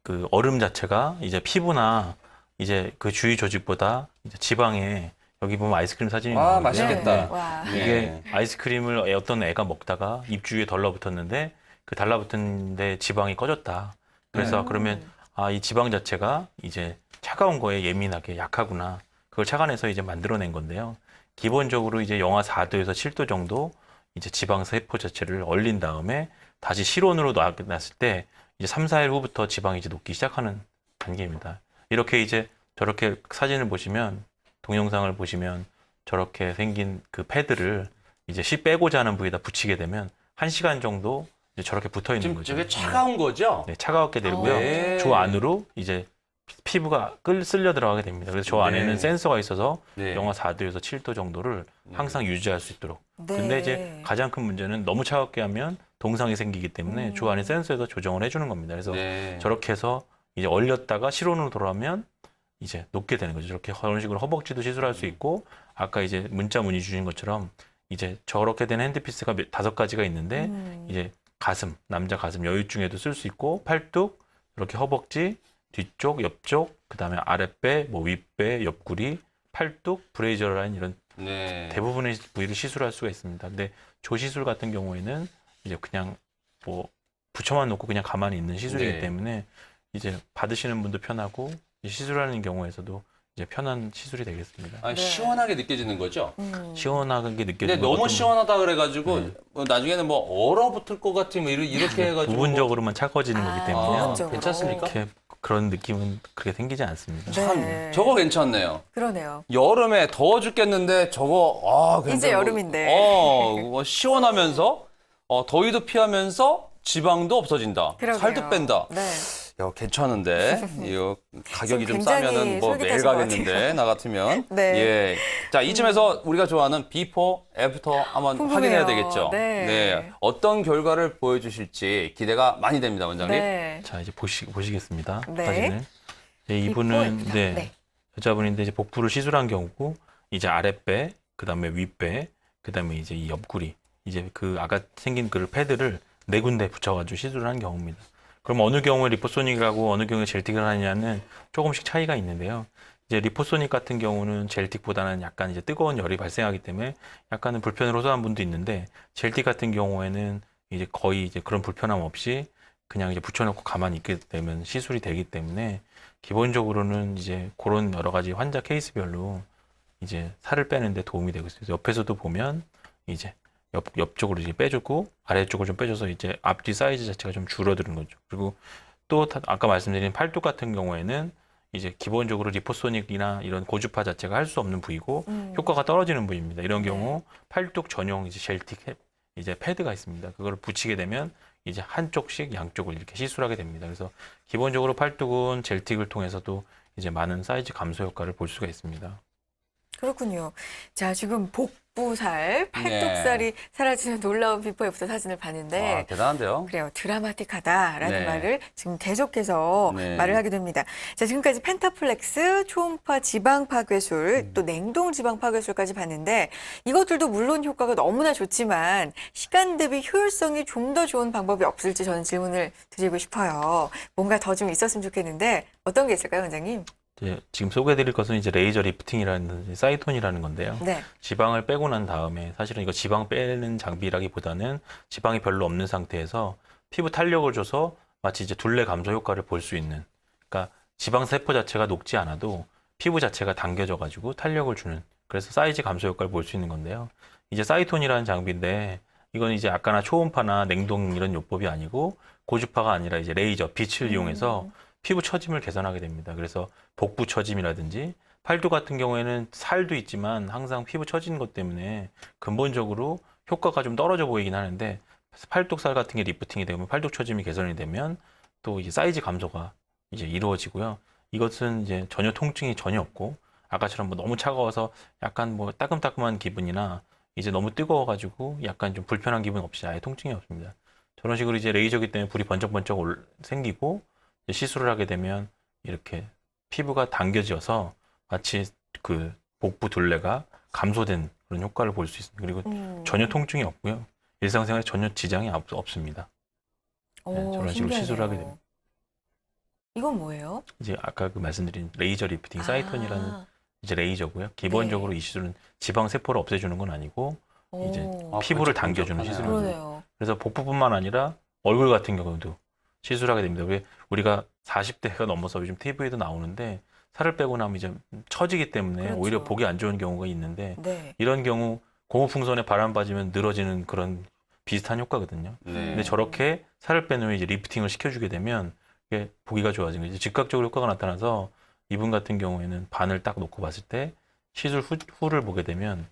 [SPEAKER 3] 그 얼음 자체가 이제 피부나 이제 그 주위 조직보다 이제 지방에 여기 보면 아이스크림 사진이
[SPEAKER 2] 아,
[SPEAKER 3] 나오는데요.
[SPEAKER 2] 맛있겠다.
[SPEAKER 3] 네.
[SPEAKER 1] 와.
[SPEAKER 2] 네.
[SPEAKER 3] 이게 아이스크림을 어떤 애가 먹다가 입 주위에 달라붙었는데 그 달라붙은데 지방이 꺼졌다. 그래서 그러면 아, 이 지방 자체가 이제 차가운 거에 예민하게 약하구나. 그걸 착안해서 이제 만들어낸 건데요. 기본적으로 이제 영하 4도에서 7도 정도 이제 지방 세포 자체를 얼린 다음에 다시 실온으로 놨을 때 이제 3, 4일 후부터 지방이 이제 녹기 시작하는 단계입니다. 이렇게 이제 저렇게 사진을 보시면 동영상을 보시면 저렇게 생긴 그 패드를 이제 씨 빼고자 하는 부위에다 붙이게 되면 1시간 정도 이제 저렇게 붙어 있는
[SPEAKER 2] 지금
[SPEAKER 3] 거죠.
[SPEAKER 2] 저게 차가운 거죠?
[SPEAKER 3] 네, 차가웠게 되고요.
[SPEAKER 2] 네.
[SPEAKER 3] 저 안으로 이제 피부가 쓸려 들어가게 됩니다. 그래서 저 안에는
[SPEAKER 2] 네.
[SPEAKER 3] 센서가 있어서
[SPEAKER 2] 네.
[SPEAKER 3] 영하 4도에서 7도 정도를 항상 유지할 수 있도록.
[SPEAKER 1] 네.
[SPEAKER 3] 근데 이제 가장 큰 문제는 너무 차갑게 하면 동상이 생기기 때문에 저 안에 센서에서 조정을 해주는 겁니다. 그래서
[SPEAKER 2] 네.
[SPEAKER 3] 저렇게 해서 이제 얼렸다가 실온으로 돌아오면 이제 녹게 되는 거죠. 저렇게 그런 식으로 허벅지도 시술할 수 있고 아까 이제 문자 문의 주신 것처럼 이제 저렇게 된 핸드피스가 5가지가 있는데 이제 가슴, 남자 가슴 여유증에도 쓸 수 있고 팔뚝, 이렇게 허벅지, 뒤쪽, 옆쪽, 그다음에 아랫배, 뭐 윗배, 옆구리, 팔뚝, 브레이저 라인 이런
[SPEAKER 2] 네.
[SPEAKER 3] 대부분의 부위를 시술할 수가 있습니다. 근데 조시술 같은 경우에는 이제 그냥 뭐 붙여만 놓고 그냥 가만히 있는 시술이기
[SPEAKER 2] 네.
[SPEAKER 3] 때문에 이제 받으시는 분도 편하고 시술하는 경우에서도 이제 편한 시술이 되겠습니다.
[SPEAKER 2] 아,
[SPEAKER 1] 네.
[SPEAKER 2] 시원하게 느껴지는 거죠?
[SPEAKER 3] 시원하게
[SPEAKER 2] 근데
[SPEAKER 3] 느껴지는
[SPEAKER 2] 너무
[SPEAKER 3] 것도
[SPEAKER 2] 시원하다 그래가지고
[SPEAKER 3] 네.
[SPEAKER 2] 뭐 나중에는 뭐 얼어붙을 것 같으면 이렇게 해가지고
[SPEAKER 3] 부분적으로만 차가워지는 거기 때문에
[SPEAKER 1] 부분적으로.
[SPEAKER 2] 괜찮습니까?
[SPEAKER 3] 이렇게 그런 느낌은 그렇게 생기지 않습니다.
[SPEAKER 2] 참
[SPEAKER 1] 네.
[SPEAKER 2] 저거 괜찮네요.
[SPEAKER 1] 그러네요.
[SPEAKER 2] 여름에 더워 죽겠는데 저거
[SPEAKER 1] 이제
[SPEAKER 2] 굉장히
[SPEAKER 1] 여름인데.
[SPEAKER 2] 뭐 시원하면서 더위도 피하면서 지방도 없어진다.
[SPEAKER 1] 그러게요.
[SPEAKER 2] 살도 뺀다.
[SPEAKER 1] 네.
[SPEAKER 2] 야, 괜찮은데 이거 가격이 좀
[SPEAKER 1] 굉장히
[SPEAKER 2] 싸면은 뭐 매일
[SPEAKER 1] 솔깃하실 것
[SPEAKER 2] 가겠는데 나 같으면.
[SPEAKER 1] 네.
[SPEAKER 2] 예. 자, 이쯤에서 우리가 좋아하는 비포, 애프터 한번
[SPEAKER 1] 궁금해요.
[SPEAKER 2] 확인해야 되겠죠.
[SPEAKER 1] 네.
[SPEAKER 2] 어떤 결과를 보여주실지 기대가 많이 됩니다, 원장님.
[SPEAKER 1] 네.
[SPEAKER 3] 자, 이제 보시겠습니다.
[SPEAKER 1] 네.
[SPEAKER 3] 사진을. 네, 이분은
[SPEAKER 1] 비포입니다.
[SPEAKER 3] 네,
[SPEAKER 1] 네.
[SPEAKER 3] 여자분인데 이제 복부를 시술한 경우고 이제 아랫배, 그다음에 윗배, 그다음에 이제 이 옆구리, 이제 그 아까 생긴 그 패드를 네 군데 붙여가지고 시술을 한 경우입니다. 그럼 어느 경우에 리포소닉이라고 어느 경우에 젤틱을 하느냐는 조금씩 차이가 있는데요. 이제 리포소닉 같은 경우는 젤틱보다는 약간 이제 뜨거운 열이 발생하기 때문에 약간은 불편을 호소한 분도 있는데 젤틱 같은 경우에는 이제 거의 이제 그런 불편함 없이 그냥 이제 붙여놓고 가만히 있게 되면 시술이 되기 때문에 기본적으로는 이제 그런 여러 가지 환자 케이스별로 이제 살을 빼는데 도움이 되고 있어요. 옆에서도 보면 이제 옆쪽으로 이제 빼주고 아래쪽을 좀 빼줘서 이제 앞뒤 사이즈 자체가 좀 줄어드는 거죠. 그리고 또 아까 말씀드린 팔뚝 같은 경우에는 이제 기본적으로 리포소닉이나 이런 고주파 자체가 할 수 없는 부위고 효과가 떨어지는 부위입니다. 이런 경우 팔뚝 전용 이제 젤틱 이제 패드가 있습니다. 그걸 붙이게 되면 이제 한쪽씩 양쪽을 이렇게 시술하게 됩니다. 그래서 기본적으로 팔뚝은 젤틱을 통해서도 이제 많은 사이즈 감소 효과를 볼 수가 있습니다.
[SPEAKER 1] 그렇군요. 자, 지금 복부살, 팔뚝살이 사라지는 놀라운 비포 애프터 사진을 봤는데
[SPEAKER 2] 와, 대단한데요.
[SPEAKER 1] 그래요. 드라마틱하다라는
[SPEAKER 2] 네.
[SPEAKER 1] 말을 지금 계속해서
[SPEAKER 2] 네.
[SPEAKER 1] 말을 하게 됩니다. 자, 지금까지 펜타플렉스, 초음파 지방 파괴술, 또 냉동 지방 파괴술까지 봤는데 이것들도 물론 효과가 너무나 좋지만 시간 대비 효율성이 좀 더 좋은 방법이 없을지 저는 질문을 드리고 싶어요. 뭔가 더 좀 있었으면 좋겠는데 어떤 게 있을까요, 원장님?
[SPEAKER 3] 이제 지금 소개해드릴 것은 이제 레이저 리프팅이라는 사이톤이라는 건데요.
[SPEAKER 1] 네.
[SPEAKER 3] 지방을 빼고 난 다음에 사실은 이거 지방 빼는 장비라기보다는 지방이 별로 없는 상태에서 피부 탄력을 줘서 마치 이제 둘레 감소 효과를 볼 수 있는, 그러니까 지방 세포 자체가 녹지 않아도 피부 자체가 당겨져 가지고 탄력을 주는, 그래서 사이즈 감소 효과를 볼 수 있는 건데요. 이제 사이톤이라는 장비인데 이건 이제 아까나 초음파나 냉동 이런 요법이 아니고 고주파가 아니라 이제 레이저 빛을 이용해서 피부 처짐을 개선하게 됩니다. 그래서 복부 처짐이라든지 팔뚝 같은 경우에는 살도 있지만 항상 피부 처지는 것 때문에 근본적으로 효과가 좀 떨어져 보이긴 하는데 팔뚝살 같은 게 리프팅이 되면 팔뚝 처짐이 개선이 되면 또 이제 사이즈 감소가 이제 이루어지고요. 이것은 이제 전혀 통증이 전혀 없고 아까처럼 뭐 너무 차가워서 약간 뭐 따끔따끔한 기분이나 이제 너무 뜨거워가지고 약간 좀 불편한 기분 없이 아예 통증이 없습니다. 저런 식으로 이제 레이저기 때문에 불이 번쩍번쩍 생기고 시술을 하게 되면 이렇게 피부가 당겨져서 마치 그 복부 둘레가 감소된 그런 효과를 볼 수 있습니다. 그리고 전혀 통증이 없고요. 일상생활에 전혀 지장이 없습니다. 네, 저런 식으로
[SPEAKER 1] 신기하네요.
[SPEAKER 3] 시술을 하게 됩니다.
[SPEAKER 1] 이건 뭐예요?
[SPEAKER 3] 이제 아까 그 말씀드린 레이저 리프팅 사이톤이라는
[SPEAKER 1] 아,
[SPEAKER 3] 이제 레이저고요. 기본적으로
[SPEAKER 1] 네.
[SPEAKER 3] 이 시술은 지방 세포를 없애주는 건 아니고 이제
[SPEAKER 1] 오,
[SPEAKER 2] 아,
[SPEAKER 3] 피부를
[SPEAKER 2] 번쩍번쩍하네요.
[SPEAKER 3] 당겨주는 시술입니다.
[SPEAKER 1] 그러네요.
[SPEAKER 3] 그래서 복부뿐만 아니라 얼굴 같은 경우도 시술하게 됩니다. 왜 우리가 40대가 넘어서 요즘 TV에도 나오는데 살을 빼고 나면 이제 처지기 때문에
[SPEAKER 1] 그렇죠.
[SPEAKER 3] 오히려 보기 안 좋은 경우가 있는데
[SPEAKER 1] 네.
[SPEAKER 3] 이런 경우 고무풍선에 바람 빠지면 늘어지는 그런 비슷한 효과거든요.
[SPEAKER 2] 네.
[SPEAKER 3] 근데 저렇게 살을 빼놓으면 이제 리프팅을 시켜주게 되면 이게 보기가 좋아지는 거죠. 즉각적으로 효과가 나타나서 이분 같은 경우에는 반을 딱 놓고 봤을 때 시술 후를 보게 되면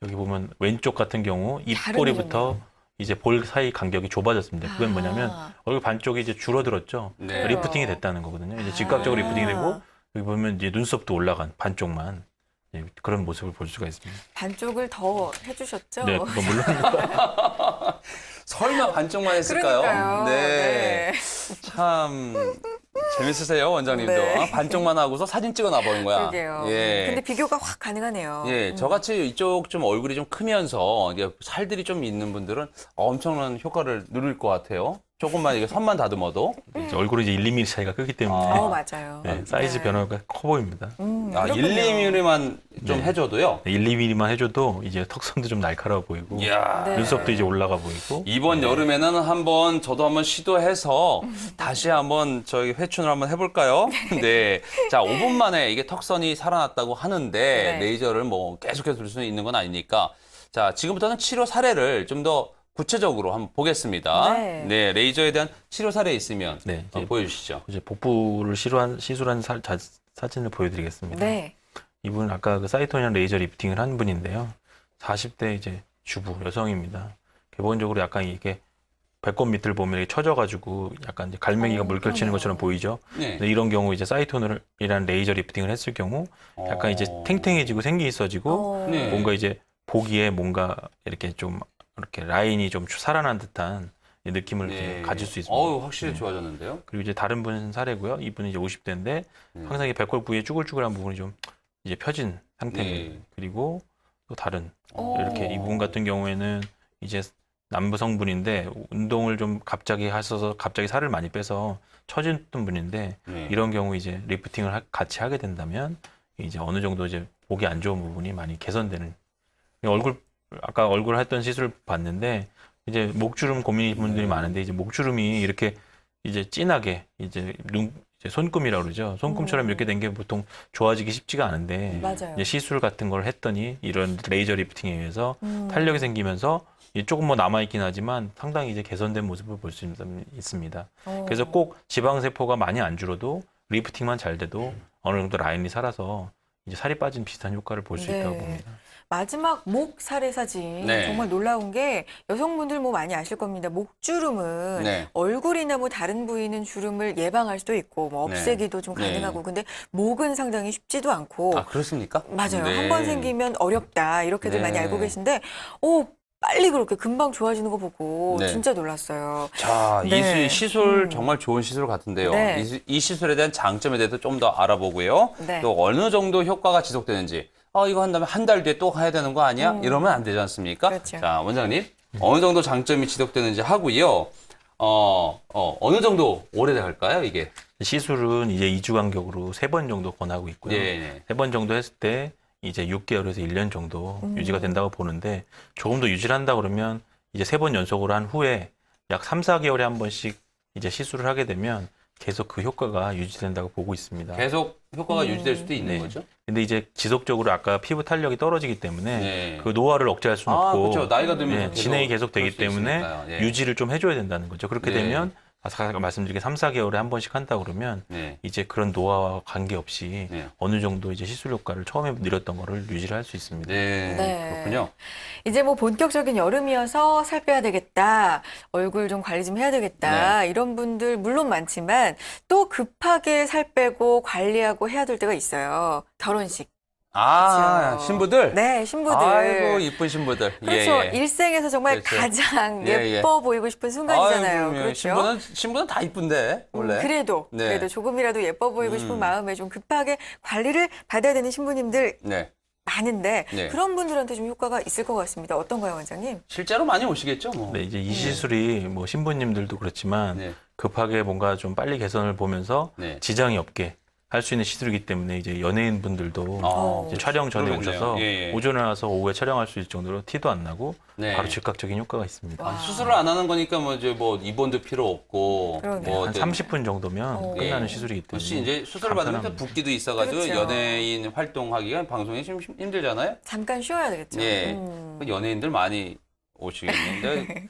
[SPEAKER 3] 여기 보면 왼쪽 같은 경우 입꼬리부터 이제 볼 사이 간격이 좁아졌습니다. 그건 뭐냐면 얼굴 반쪽이 이제 줄어들었죠.
[SPEAKER 2] 네.
[SPEAKER 3] 리프팅이 됐다는 거거든요. 이제 즉각적으로 리프팅이 되고 여기 보면 이제 눈썹도 올라간 반쪽만 그런 모습을 볼 수가 있습니다.
[SPEAKER 1] 반쪽을 더 해주셨죠?
[SPEAKER 3] 네, 그건 물론
[SPEAKER 2] 설마 반쪽만 했을까요?
[SPEAKER 1] 그러니까요.
[SPEAKER 2] 네. 참 재밌으세요, 원장님도.
[SPEAKER 1] 네.
[SPEAKER 2] 반쪽만 하고서 사진 찍어 놔버린 거야.
[SPEAKER 1] 그러게요.
[SPEAKER 2] 예.
[SPEAKER 1] 근데 비교가 확 가능하네요.
[SPEAKER 2] 예, 저같이 이쪽 좀 얼굴이 좀 크면서 이게 살들이 좀 있는 분들은 엄청난 효과를 누릴 것 같아요. 조금만 이게 선만 다듬어도.
[SPEAKER 3] 이제 얼굴이 이제 1, 2mm 차이가 크기 때문에
[SPEAKER 1] 맞아요.
[SPEAKER 3] 네, 사이즈
[SPEAKER 1] 네.
[SPEAKER 3] 변화가 커 보입니다.
[SPEAKER 2] 아, 1,
[SPEAKER 1] 그렇군요.
[SPEAKER 2] 2mm만 좀
[SPEAKER 3] 네.
[SPEAKER 2] 해줘도요.
[SPEAKER 3] 1, 2mm만 해줘도 이제 턱선도 좀 날카로워 보이고
[SPEAKER 2] 이야.
[SPEAKER 1] 네.
[SPEAKER 3] 눈썹도 이제 올라가 보이고
[SPEAKER 2] 이번 여름에는 한번 저도 한번 시도해서 다시 한번 저희 회춘을 한번 해볼까요? 네. 자, 5분 만에 이게 턱선이 살아났다고 하는데
[SPEAKER 1] 네.
[SPEAKER 2] 레이저를 뭐 계속해서 볼 수는 있는 건 아니니까 자, 지금부터는 치료 사례를 좀 더 구체적으로 한번 보겠습니다.
[SPEAKER 1] 네.
[SPEAKER 2] 네, 레이저에 대한 치료 사례 있으면
[SPEAKER 3] 네, 이제
[SPEAKER 2] 보여주시죠.
[SPEAKER 3] 이제 복부를 시술한 사진을 보여드리겠습니다.
[SPEAKER 1] 네.
[SPEAKER 3] 이분 아까 그 사이톤이랑 레이저 리프팅을 한 분인데요. 40대 이제 주부 여성입니다. 기본적으로 약간 이게 배꼽 밑을 보면 이렇게 처져가지고 약간 이제 갈매기가 물결치는
[SPEAKER 1] 그러네요.
[SPEAKER 3] 것처럼 보이죠.
[SPEAKER 2] 네.
[SPEAKER 3] 근데 이런 경우 이제 사이토너이라는 레이저 리프팅을 했을 경우 약간 이제 탱탱해지고 생기 있어지고
[SPEAKER 2] 네.
[SPEAKER 3] 뭔가 이제 보기에 뭔가 이렇게 좀 이렇게 라인이 좀 살아난 듯한 느낌을 이렇게 가질 수 있습니다.
[SPEAKER 2] 어우, 확실히
[SPEAKER 3] 네.
[SPEAKER 2] 좋아졌는데요.
[SPEAKER 3] 그리고 이제 다른 분 사례고요. 이분은 이제 50대인데
[SPEAKER 2] 네.
[SPEAKER 3] 항상 이 배꼽 부위에 쭈글쭈글한 부분이 좀 이제 펴진 상태입니다.
[SPEAKER 2] 네.
[SPEAKER 3] 그리고 또 다른
[SPEAKER 1] 오.
[SPEAKER 3] 이렇게 이 부분 같은 경우에는 이제 남성분인데 운동을 좀 갑자기 하셔서 갑자기 살을 많이 빼서 처졌던 분인데
[SPEAKER 2] 네.
[SPEAKER 3] 이런 경우 이제 리프팅을 같이 하게 된다면 이제 어느 정도 이제 보기 안 좋은 부분이 많이 개선되는 아까 얼굴 했던 시술을 봤는데 이제 목주름 고민인 분들이 많은데 이제 목주름이 이렇게 이제 진하게 이제 이제 손금이라고 그러죠. 손금처럼 이렇게 된 게 보통 좋아지기 쉽지가 않은데
[SPEAKER 1] 맞아요.
[SPEAKER 3] 이제 시술 같은 걸 했더니 이런 레이저 리프팅에 의해서
[SPEAKER 1] 음.
[SPEAKER 3] 탄력이 생기면서 이제 조금 뭐 남아있긴 하지만 상당히 이제 개선된 모습을 볼 수 있습니다. 그래서 꼭 지방세포가 많이 안 줄어도 리프팅만 잘 돼도 어느 정도 라인이 살아서 이제 살이 빠진 비슷한 효과를 볼 수
[SPEAKER 1] 네.
[SPEAKER 3] 있다고 봅니다.
[SPEAKER 1] 마지막 목 사례 사진
[SPEAKER 2] 네.
[SPEAKER 1] 정말 놀라운 게 여성분들 뭐 많이 아실 겁니다. 목주름은
[SPEAKER 2] 네.
[SPEAKER 1] 얼굴이나 뭐 다른 부위는 주름을 예방할 수도 있고 뭐
[SPEAKER 2] 네.
[SPEAKER 1] 없애기도 좀
[SPEAKER 2] 네.
[SPEAKER 1] 가능하고 근데 목은 상당히 쉽지도 않고
[SPEAKER 2] 아, 그렇습니까?
[SPEAKER 1] 맞아요.
[SPEAKER 2] 네.
[SPEAKER 1] 한 번 생기면 어렵다 이렇게들
[SPEAKER 2] 네.
[SPEAKER 1] 많이 알고 계신데 빨리 그렇게 금방 좋아지는 거 보고
[SPEAKER 2] 네.
[SPEAKER 1] 진짜 놀랐어요.
[SPEAKER 2] 자,
[SPEAKER 1] 네.
[SPEAKER 2] 이 시술 정말 좋은 시술 같은데요.
[SPEAKER 1] 네.
[SPEAKER 2] 이 시술에 대한 장점에 대해서 좀 더 알아보고요.
[SPEAKER 1] 네.
[SPEAKER 2] 또 어느 정도 효과가 지속되는지. 이거 한 다음에 한 달 뒤에 또 해야 되는 거 아니야? 이러면 안 되지 않습니까?
[SPEAKER 1] 그렇죠.
[SPEAKER 2] 자, 원장님. 어느 정도 장점이 지속되는지 하고요. 어느 정도 오래 갈까요, 이게?
[SPEAKER 3] 시술은 이제 2주 간격으로 3번 정도 권하고 있고요.
[SPEAKER 2] 네. 6번
[SPEAKER 3] 3번 정도 했을 때 이제 6개월에서 1년 정도 유지가 된다고 보는데 조금 더 유지를 한다 그러면 이제 3번 연속으로 한 후에 약 3, 4개월에 한 번씩 이제 시술을 하게 되면 계속 그 효과가 유지된다고 보고 있습니다.
[SPEAKER 2] 계속 효과가 유지될 수도 있는
[SPEAKER 3] 네.
[SPEAKER 2] 거죠?
[SPEAKER 3] 근데 이제 지속적으로 아까 피부 탄력이 떨어지기 때문에
[SPEAKER 2] 네.
[SPEAKER 3] 그 노화를 억제할 수는 없고
[SPEAKER 2] 그렇죠. 나이가 들면
[SPEAKER 3] 네, 진행이 계속 되기 때문에 유지를 좀 해줘야 된다는 거죠. 그렇게
[SPEAKER 2] 네.
[SPEAKER 3] 되면 아까 말씀드린 게 3, 4개월에 한 번씩 한다 그러면
[SPEAKER 2] 네.
[SPEAKER 3] 이제 그런 노화와 관계없이
[SPEAKER 2] 네.
[SPEAKER 3] 어느 정도 이제 시술 효과를 처음에 누렸던 거를 유지를 할 수 있습니다.
[SPEAKER 2] 네.
[SPEAKER 1] 네.
[SPEAKER 2] 그렇군요.
[SPEAKER 1] 이제 뭐 본격적인 여름이어서 살 빼야 되겠다, 얼굴 좀 관리 좀 해야 되겠다, 이런 분들 물론 많지만 또 급하게 살 빼고 관리하고 해야 될 때가 있어요. 결혼식. 그렇죠.
[SPEAKER 2] 신부들?
[SPEAKER 1] 네, 신부들.
[SPEAKER 2] 아이고, 이쁜 신부들.
[SPEAKER 1] 그렇죠.
[SPEAKER 2] 예, 예.
[SPEAKER 1] 일생에서 정말
[SPEAKER 2] 그렇죠.
[SPEAKER 1] 가장
[SPEAKER 2] 예, 예.
[SPEAKER 1] 예뻐 보이고 싶은 순간이잖아요.
[SPEAKER 2] 아이고,
[SPEAKER 1] 그렇죠.
[SPEAKER 2] 신부는 다 이쁜데, 원래.
[SPEAKER 1] 그래도
[SPEAKER 2] 네.
[SPEAKER 1] 조금이라도 예뻐 보이고 싶은 마음에 좀 급하게 관리를 받아야 되는 신부님들
[SPEAKER 2] 네.
[SPEAKER 1] 많은데
[SPEAKER 2] 네.
[SPEAKER 1] 그런 분들한테 좀 효과가 있을 것 같습니다. 어떤가요, 원장님?
[SPEAKER 2] 실제로 많이 오시겠죠, 뭐.
[SPEAKER 3] 네, 이제 이 시술이 뭐 신부님들도 그렇지만
[SPEAKER 2] 네.
[SPEAKER 3] 급하게 뭔가 좀 빨리 개선을 보면서
[SPEAKER 2] 네.
[SPEAKER 3] 지장이 없게 할 수 있는 시술이기 때문에 이제 연예인 분들도 이제 촬영 전에
[SPEAKER 2] 그러겠네요.
[SPEAKER 3] 오셔서
[SPEAKER 2] 예, 예.
[SPEAKER 3] 오전에 와서 오후에 촬영할 수 있을 정도로 티도 안 나고
[SPEAKER 2] 네.
[SPEAKER 3] 바로 즉각적인 효과가 있습니다.
[SPEAKER 2] 수술을 안 하는 거니까 뭐 입원도 필요 없고
[SPEAKER 1] 그러네요.
[SPEAKER 2] 뭐
[SPEAKER 3] 한 30분 정도면
[SPEAKER 2] 예.
[SPEAKER 3] 끝나는 시술이기 때문에
[SPEAKER 2] 혹시 이제 수술 받으면 또
[SPEAKER 3] 간편합니다.
[SPEAKER 2] 붓기도 있어가지고
[SPEAKER 1] 그렇죠.
[SPEAKER 2] 연예인 활동하기가 방송이 좀 힘들잖아요.
[SPEAKER 1] 잠깐 쉬어야 되겠죠.
[SPEAKER 2] 예. 연예인들 많이 오시겠는데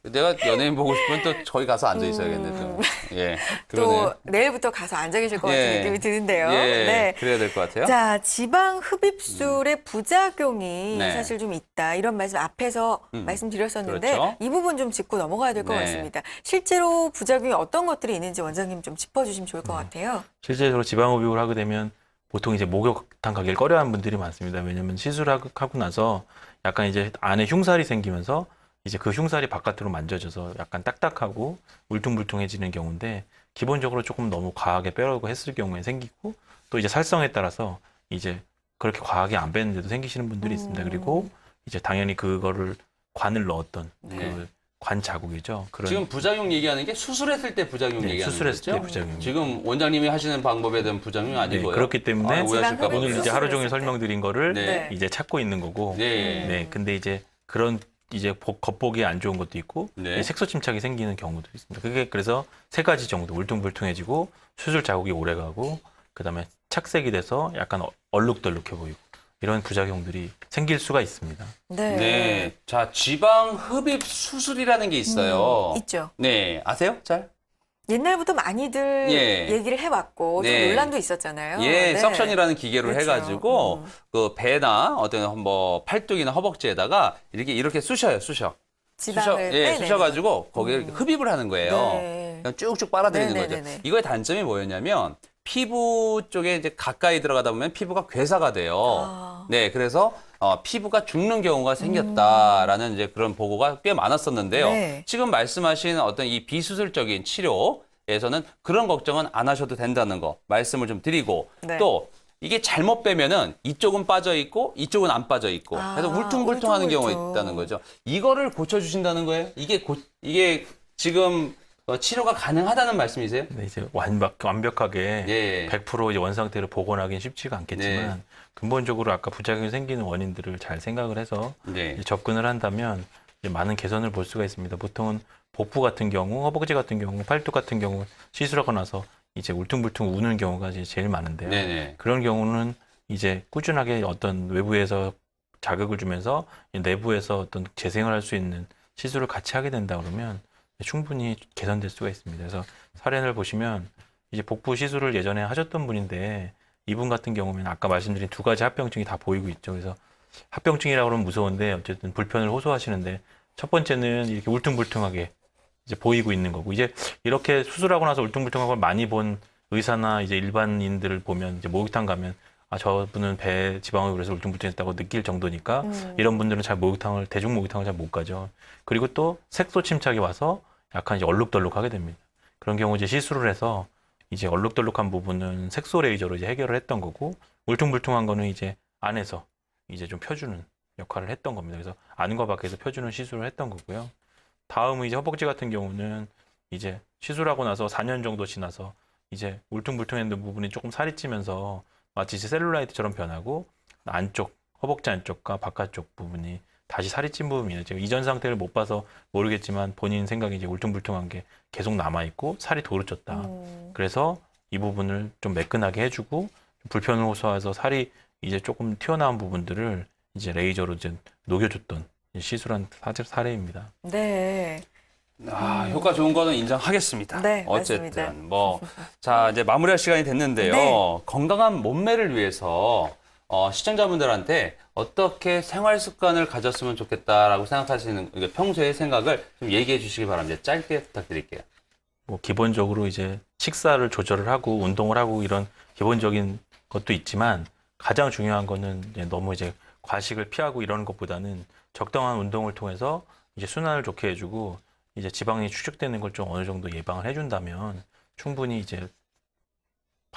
[SPEAKER 2] 내가 연예인 보고 싶으면 또 저기 가서 앉아 있어야겠네. 또. 예.
[SPEAKER 1] 또
[SPEAKER 2] 그러네.
[SPEAKER 1] 내일부터 가서 앉아 계실 것 같은
[SPEAKER 2] 예.
[SPEAKER 1] 느낌이 드는데요.
[SPEAKER 2] 예.
[SPEAKER 1] 네.
[SPEAKER 2] 그래야 될 것 같아요.
[SPEAKER 1] 자, 지방 흡입술의 부작용이
[SPEAKER 2] 네.
[SPEAKER 1] 사실 좀 있다. 이런 말씀 앞에서 말씀드렸었는데
[SPEAKER 2] 그렇죠.
[SPEAKER 1] 이 부분 좀 짚고 넘어가야 될 것
[SPEAKER 2] 네.
[SPEAKER 1] 같습니다. 실제로 부작용이 어떤 것들이 있는지 원장님 좀 짚어주시면 좋을 것 같아요.
[SPEAKER 3] 실제로 지방흡입을 하게 되면 보통 이제 목욕탕 가기를 꺼려하는 분들이 많습니다. 왜냐하면 시술하고 나서 약간 이제 안에 흉살이 생기면서 이제 그 흉살이 바깥으로 만져져서 약간 딱딱하고 울퉁불퉁해지는 경우인데 기본적으로 조금 너무 과하게 빼려고 했을 경우에 생기고 또 이제 살성에 따라서 이제 그렇게 과하게 안 뺐는데도 생기시는 분들이 있습니다. 그리고 이제 당연히 그거를 관을 넣었던
[SPEAKER 2] 네.
[SPEAKER 3] 그 관 자국이죠. 그런
[SPEAKER 2] 지금 부작용 얘기하는 게 수술했을 때 부작용
[SPEAKER 3] 네,
[SPEAKER 2] 얘기하는
[SPEAKER 3] 수술했을
[SPEAKER 2] 거죠?
[SPEAKER 3] 때 부작용.
[SPEAKER 2] 지금 원장님이 하시는 방법에 대한 부작용이
[SPEAKER 3] 네,
[SPEAKER 2] 아니고요.
[SPEAKER 3] 그렇기 때문에
[SPEAKER 2] 오해하실까 봐.
[SPEAKER 3] 오늘 이제 하루 종일 설명드린 거를
[SPEAKER 2] 네.
[SPEAKER 3] 이제 찾고 있는 거고
[SPEAKER 2] 네.
[SPEAKER 3] 네, 근데 이제 그런 이제 겉보기 안 좋은 것도 있고
[SPEAKER 2] 네.
[SPEAKER 3] 색소 침착이 생기는 경우도 있습니다. 그게 그래서 세 가지 정도 울퉁불퉁해지고 수술 자국이 오래가고 그다음에 착색이 돼서 약간 얼룩덜룩해 보이고 이런 부작용들이 생길 수가 있습니다.
[SPEAKER 1] 네.
[SPEAKER 2] 네. 자, 지방 흡입 수술이라는 게 있어요.
[SPEAKER 1] 있죠.
[SPEAKER 2] 네. 아세요? 잘?
[SPEAKER 1] 옛날부터 많이들
[SPEAKER 2] 예.
[SPEAKER 1] 얘기를 해왔고 좀
[SPEAKER 2] 네.
[SPEAKER 1] 논란도 있었잖아요.
[SPEAKER 2] 예,
[SPEAKER 1] 네.
[SPEAKER 2] 석션이라는 기계로
[SPEAKER 1] 그렇죠.
[SPEAKER 2] 해가지고 그 배나 어떤 뭐 팔뚝이나 허벅지에다가 이렇게 쑤셔요, 쑤셔.
[SPEAKER 1] 지방을
[SPEAKER 2] 예,
[SPEAKER 1] 빼내는.
[SPEAKER 2] 쑤셔가지고 거기에 이렇게 흡입을 하는 거예요.
[SPEAKER 1] 네.
[SPEAKER 2] 그냥 쭉쭉 빨아들이는
[SPEAKER 1] 네네네네.
[SPEAKER 2] 거죠. 이거의 단점이 뭐였냐면 피부 쪽에 이제 가까이 들어가다 보면 피부가 괴사가 돼요.
[SPEAKER 1] 아.
[SPEAKER 2] 네, 그래서 피부가 죽는 경우가 생겼다라는 이제 그런 보고가 꽤 많았었는데요.
[SPEAKER 1] 네.
[SPEAKER 2] 지금 말씀하신 어떤 이 비수술적인 치료에서는 그런 걱정은 안 하셔도 된다는 거 말씀을 좀 드리고
[SPEAKER 1] 네.
[SPEAKER 2] 또 이게 잘못 빼면은 이쪽은 빠져 있고 이쪽은 안 빠져 있고
[SPEAKER 1] 아,
[SPEAKER 2] 그래서 울퉁불퉁하는 경우가
[SPEAKER 1] 울퉁불퉁.
[SPEAKER 2] 있다는 거죠. 이거를 고쳐주신다는 거예요? 이게 지금 치료가 가능하다는 말씀이세요?
[SPEAKER 3] 근데 이제 완벽하게
[SPEAKER 2] 예.
[SPEAKER 3] 100% 이제 원상태로 복원하기는 쉽지가 않겠지만
[SPEAKER 2] 네.
[SPEAKER 3] 근본적으로 아까 부작용이 생기는 원인들을 잘 생각을 해서
[SPEAKER 2] 네.
[SPEAKER 3] 이제 접근을 한다면 이제 많은 개선을 볼 수가 있습니다. 보통은 복부 같은 경우, 허벅지 같은 경우, 팔뚝 같은 경우 시술하고 나서 이제 울퉁불퉁 우는 경우가 이제 제일 많은데요.
[SPEAKER 2] 네네.
[SPEAKER 3] 그런 경우는 이제 꾸준하게 어떤 외부에서 자극을 주면서 내부에서 어떤 재생을 할 수 있는 시술을 같이 하게 된다 그러면 충분히 개선될 수가 있습니다. 그래서 사례를 보시면 이제 복부 시술을 예전에 하셨던 분인데 이분 같은 경우는 아까 말씀드린 두 가지 합병증이 다 보이고 있죠. 그래서 합병증이라고 그러면 무서운데 어쨌든 불편을 호소하시는데 첫 번째는 이렇게 울퉁불퉁하게 이제 보이고 있는 거고 이제 이렇게 수술하고 나서 울퉁불퉁한 걸 많이 본 의사나 이제 일반인들을 보면 이제 목욕탕 가면 아 저분은 배 지방을 그래서 울퉁불퉁했다고 느낄 정도니까 이런 분들은 잘 목욕탕을 대중 목욕탕을 잘 못 가죠. 그리고 또 색소 침착이 와서 약간 이제 얼룩덜룩하게 됩니다. 그런 경우 이제 시술을 해서 이제 얼룩덜룩한 부분은 색소 레이저로 이제 해결을 했던 거고 울퉁불퉁한 거는 이제 안에서 이제 좀 펴주는 역할을 했던 겁니다. 그래서 안과 밖에서 펴주는 시술을 했던 거고요. 다음은 이제 허벅지 같은 경우는 이제 시술하고 나서 4년 정도 지나서 이제 울퉁불퉁했던 부분이 조금 살이 찌면서 마치 이제 셀룰라이트처럼 변하고 안쪽 허벅지 안쪽과 바깥쪽 부분이 다시 살이 찐 부분이에요. 제가 이전 상태를 못 봐서 모르겠지만 본인 생각에 이제 울퉁불퉁한 게 계속 남아 있고 살이 도르쳤다. 그래서 이 부분을 좀 매끈하게 해주고 불편을 호소해서 살이 이제 조금 튀어나온 부분들을 이제 레이저로 이제 녹여줬던 시술한 사례입니다.
[SPEAKER 1] 네.
[SPEAKER 2] 효과 좋은 거는 인정하겠습니다.
[SPEAKER 1] 네,
[SPEAKER 2] 어쨌든
[SPEAKER 1] 맞습니다.
[SPEAKER 2] 자 이제 마무리할 시간이 됐는데요.
[SPEAKER 1] 네.
[SPEAKER 2] 건강한 몸매를 위해서 시청자분들한테 어떻게 생활 습관을 가졌으면 좋겠다라고 생각하시는 평소의 생각을 좀 얘기해 주시기 바랍니다. 짧게 부탁드릴게요.
[SPEAKER 3] 뭐 기본적으로 이제 식사를 조절을 하고 운동을 하고 이런 기본적인 것도 있지만 가장 중요한 거는 이제 너무 이제 과식을 피하고 이러는 것보다는 적당한 운동을 통해서 이제 순환을 좋게 해주고 이제 지방이 축적되는 걸 좀 어느 정도 예방을 해준다면 충분히 이제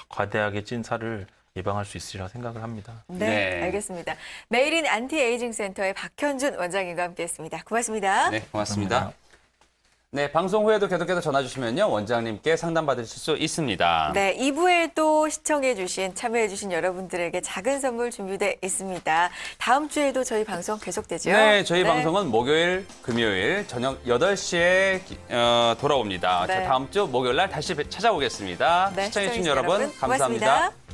[SPEAKER 3] 과대하게 찐 살을 예방할 수 있으리라 생각을 합니다.
[SPEAKER 1] 네,
[SPEAKER 2] 네.
[SPEAKER 1] 알겠습니다. 메일인 안티에이징 센터의 박현준 원장님과 함께했습니다. 고맙습니다.
[SPEAKER 2] 네, 고맙습니다.
[SPEAKER 3] 감사합니다.
[SPEAKER 2] 네, 방송 후에도 계속해서 전화 주시면요. 원장님께 상담 받으실 수 있습니다.
[SPEAKER 1] 네, 2부에도 시청해주신, 참여해주신 여러분들에게 작은 선물 준비되어 있습니다. 다음 주에도 저희 방송 계속되죠?
[SPEAKER 2] 네, 저희 방송은 목요일, 금요일 저녁 8시에 돌아옵니다.
[SPEAKER 1] 네.
[SPEAKER 2] 자, 다음 주 목요일 날 다시 찾아오겠습니다.
[SPEAKER 1] 네,
[SPEAKER 2] 시청해주신
[SPEAKER 1] 시청해주신
[SPEAKER 2] 여러분
[SPEAKER 1] 여러분,
[SPEAKER 2] 감사합니다.
[SPEAKER 1] 고맙습니다.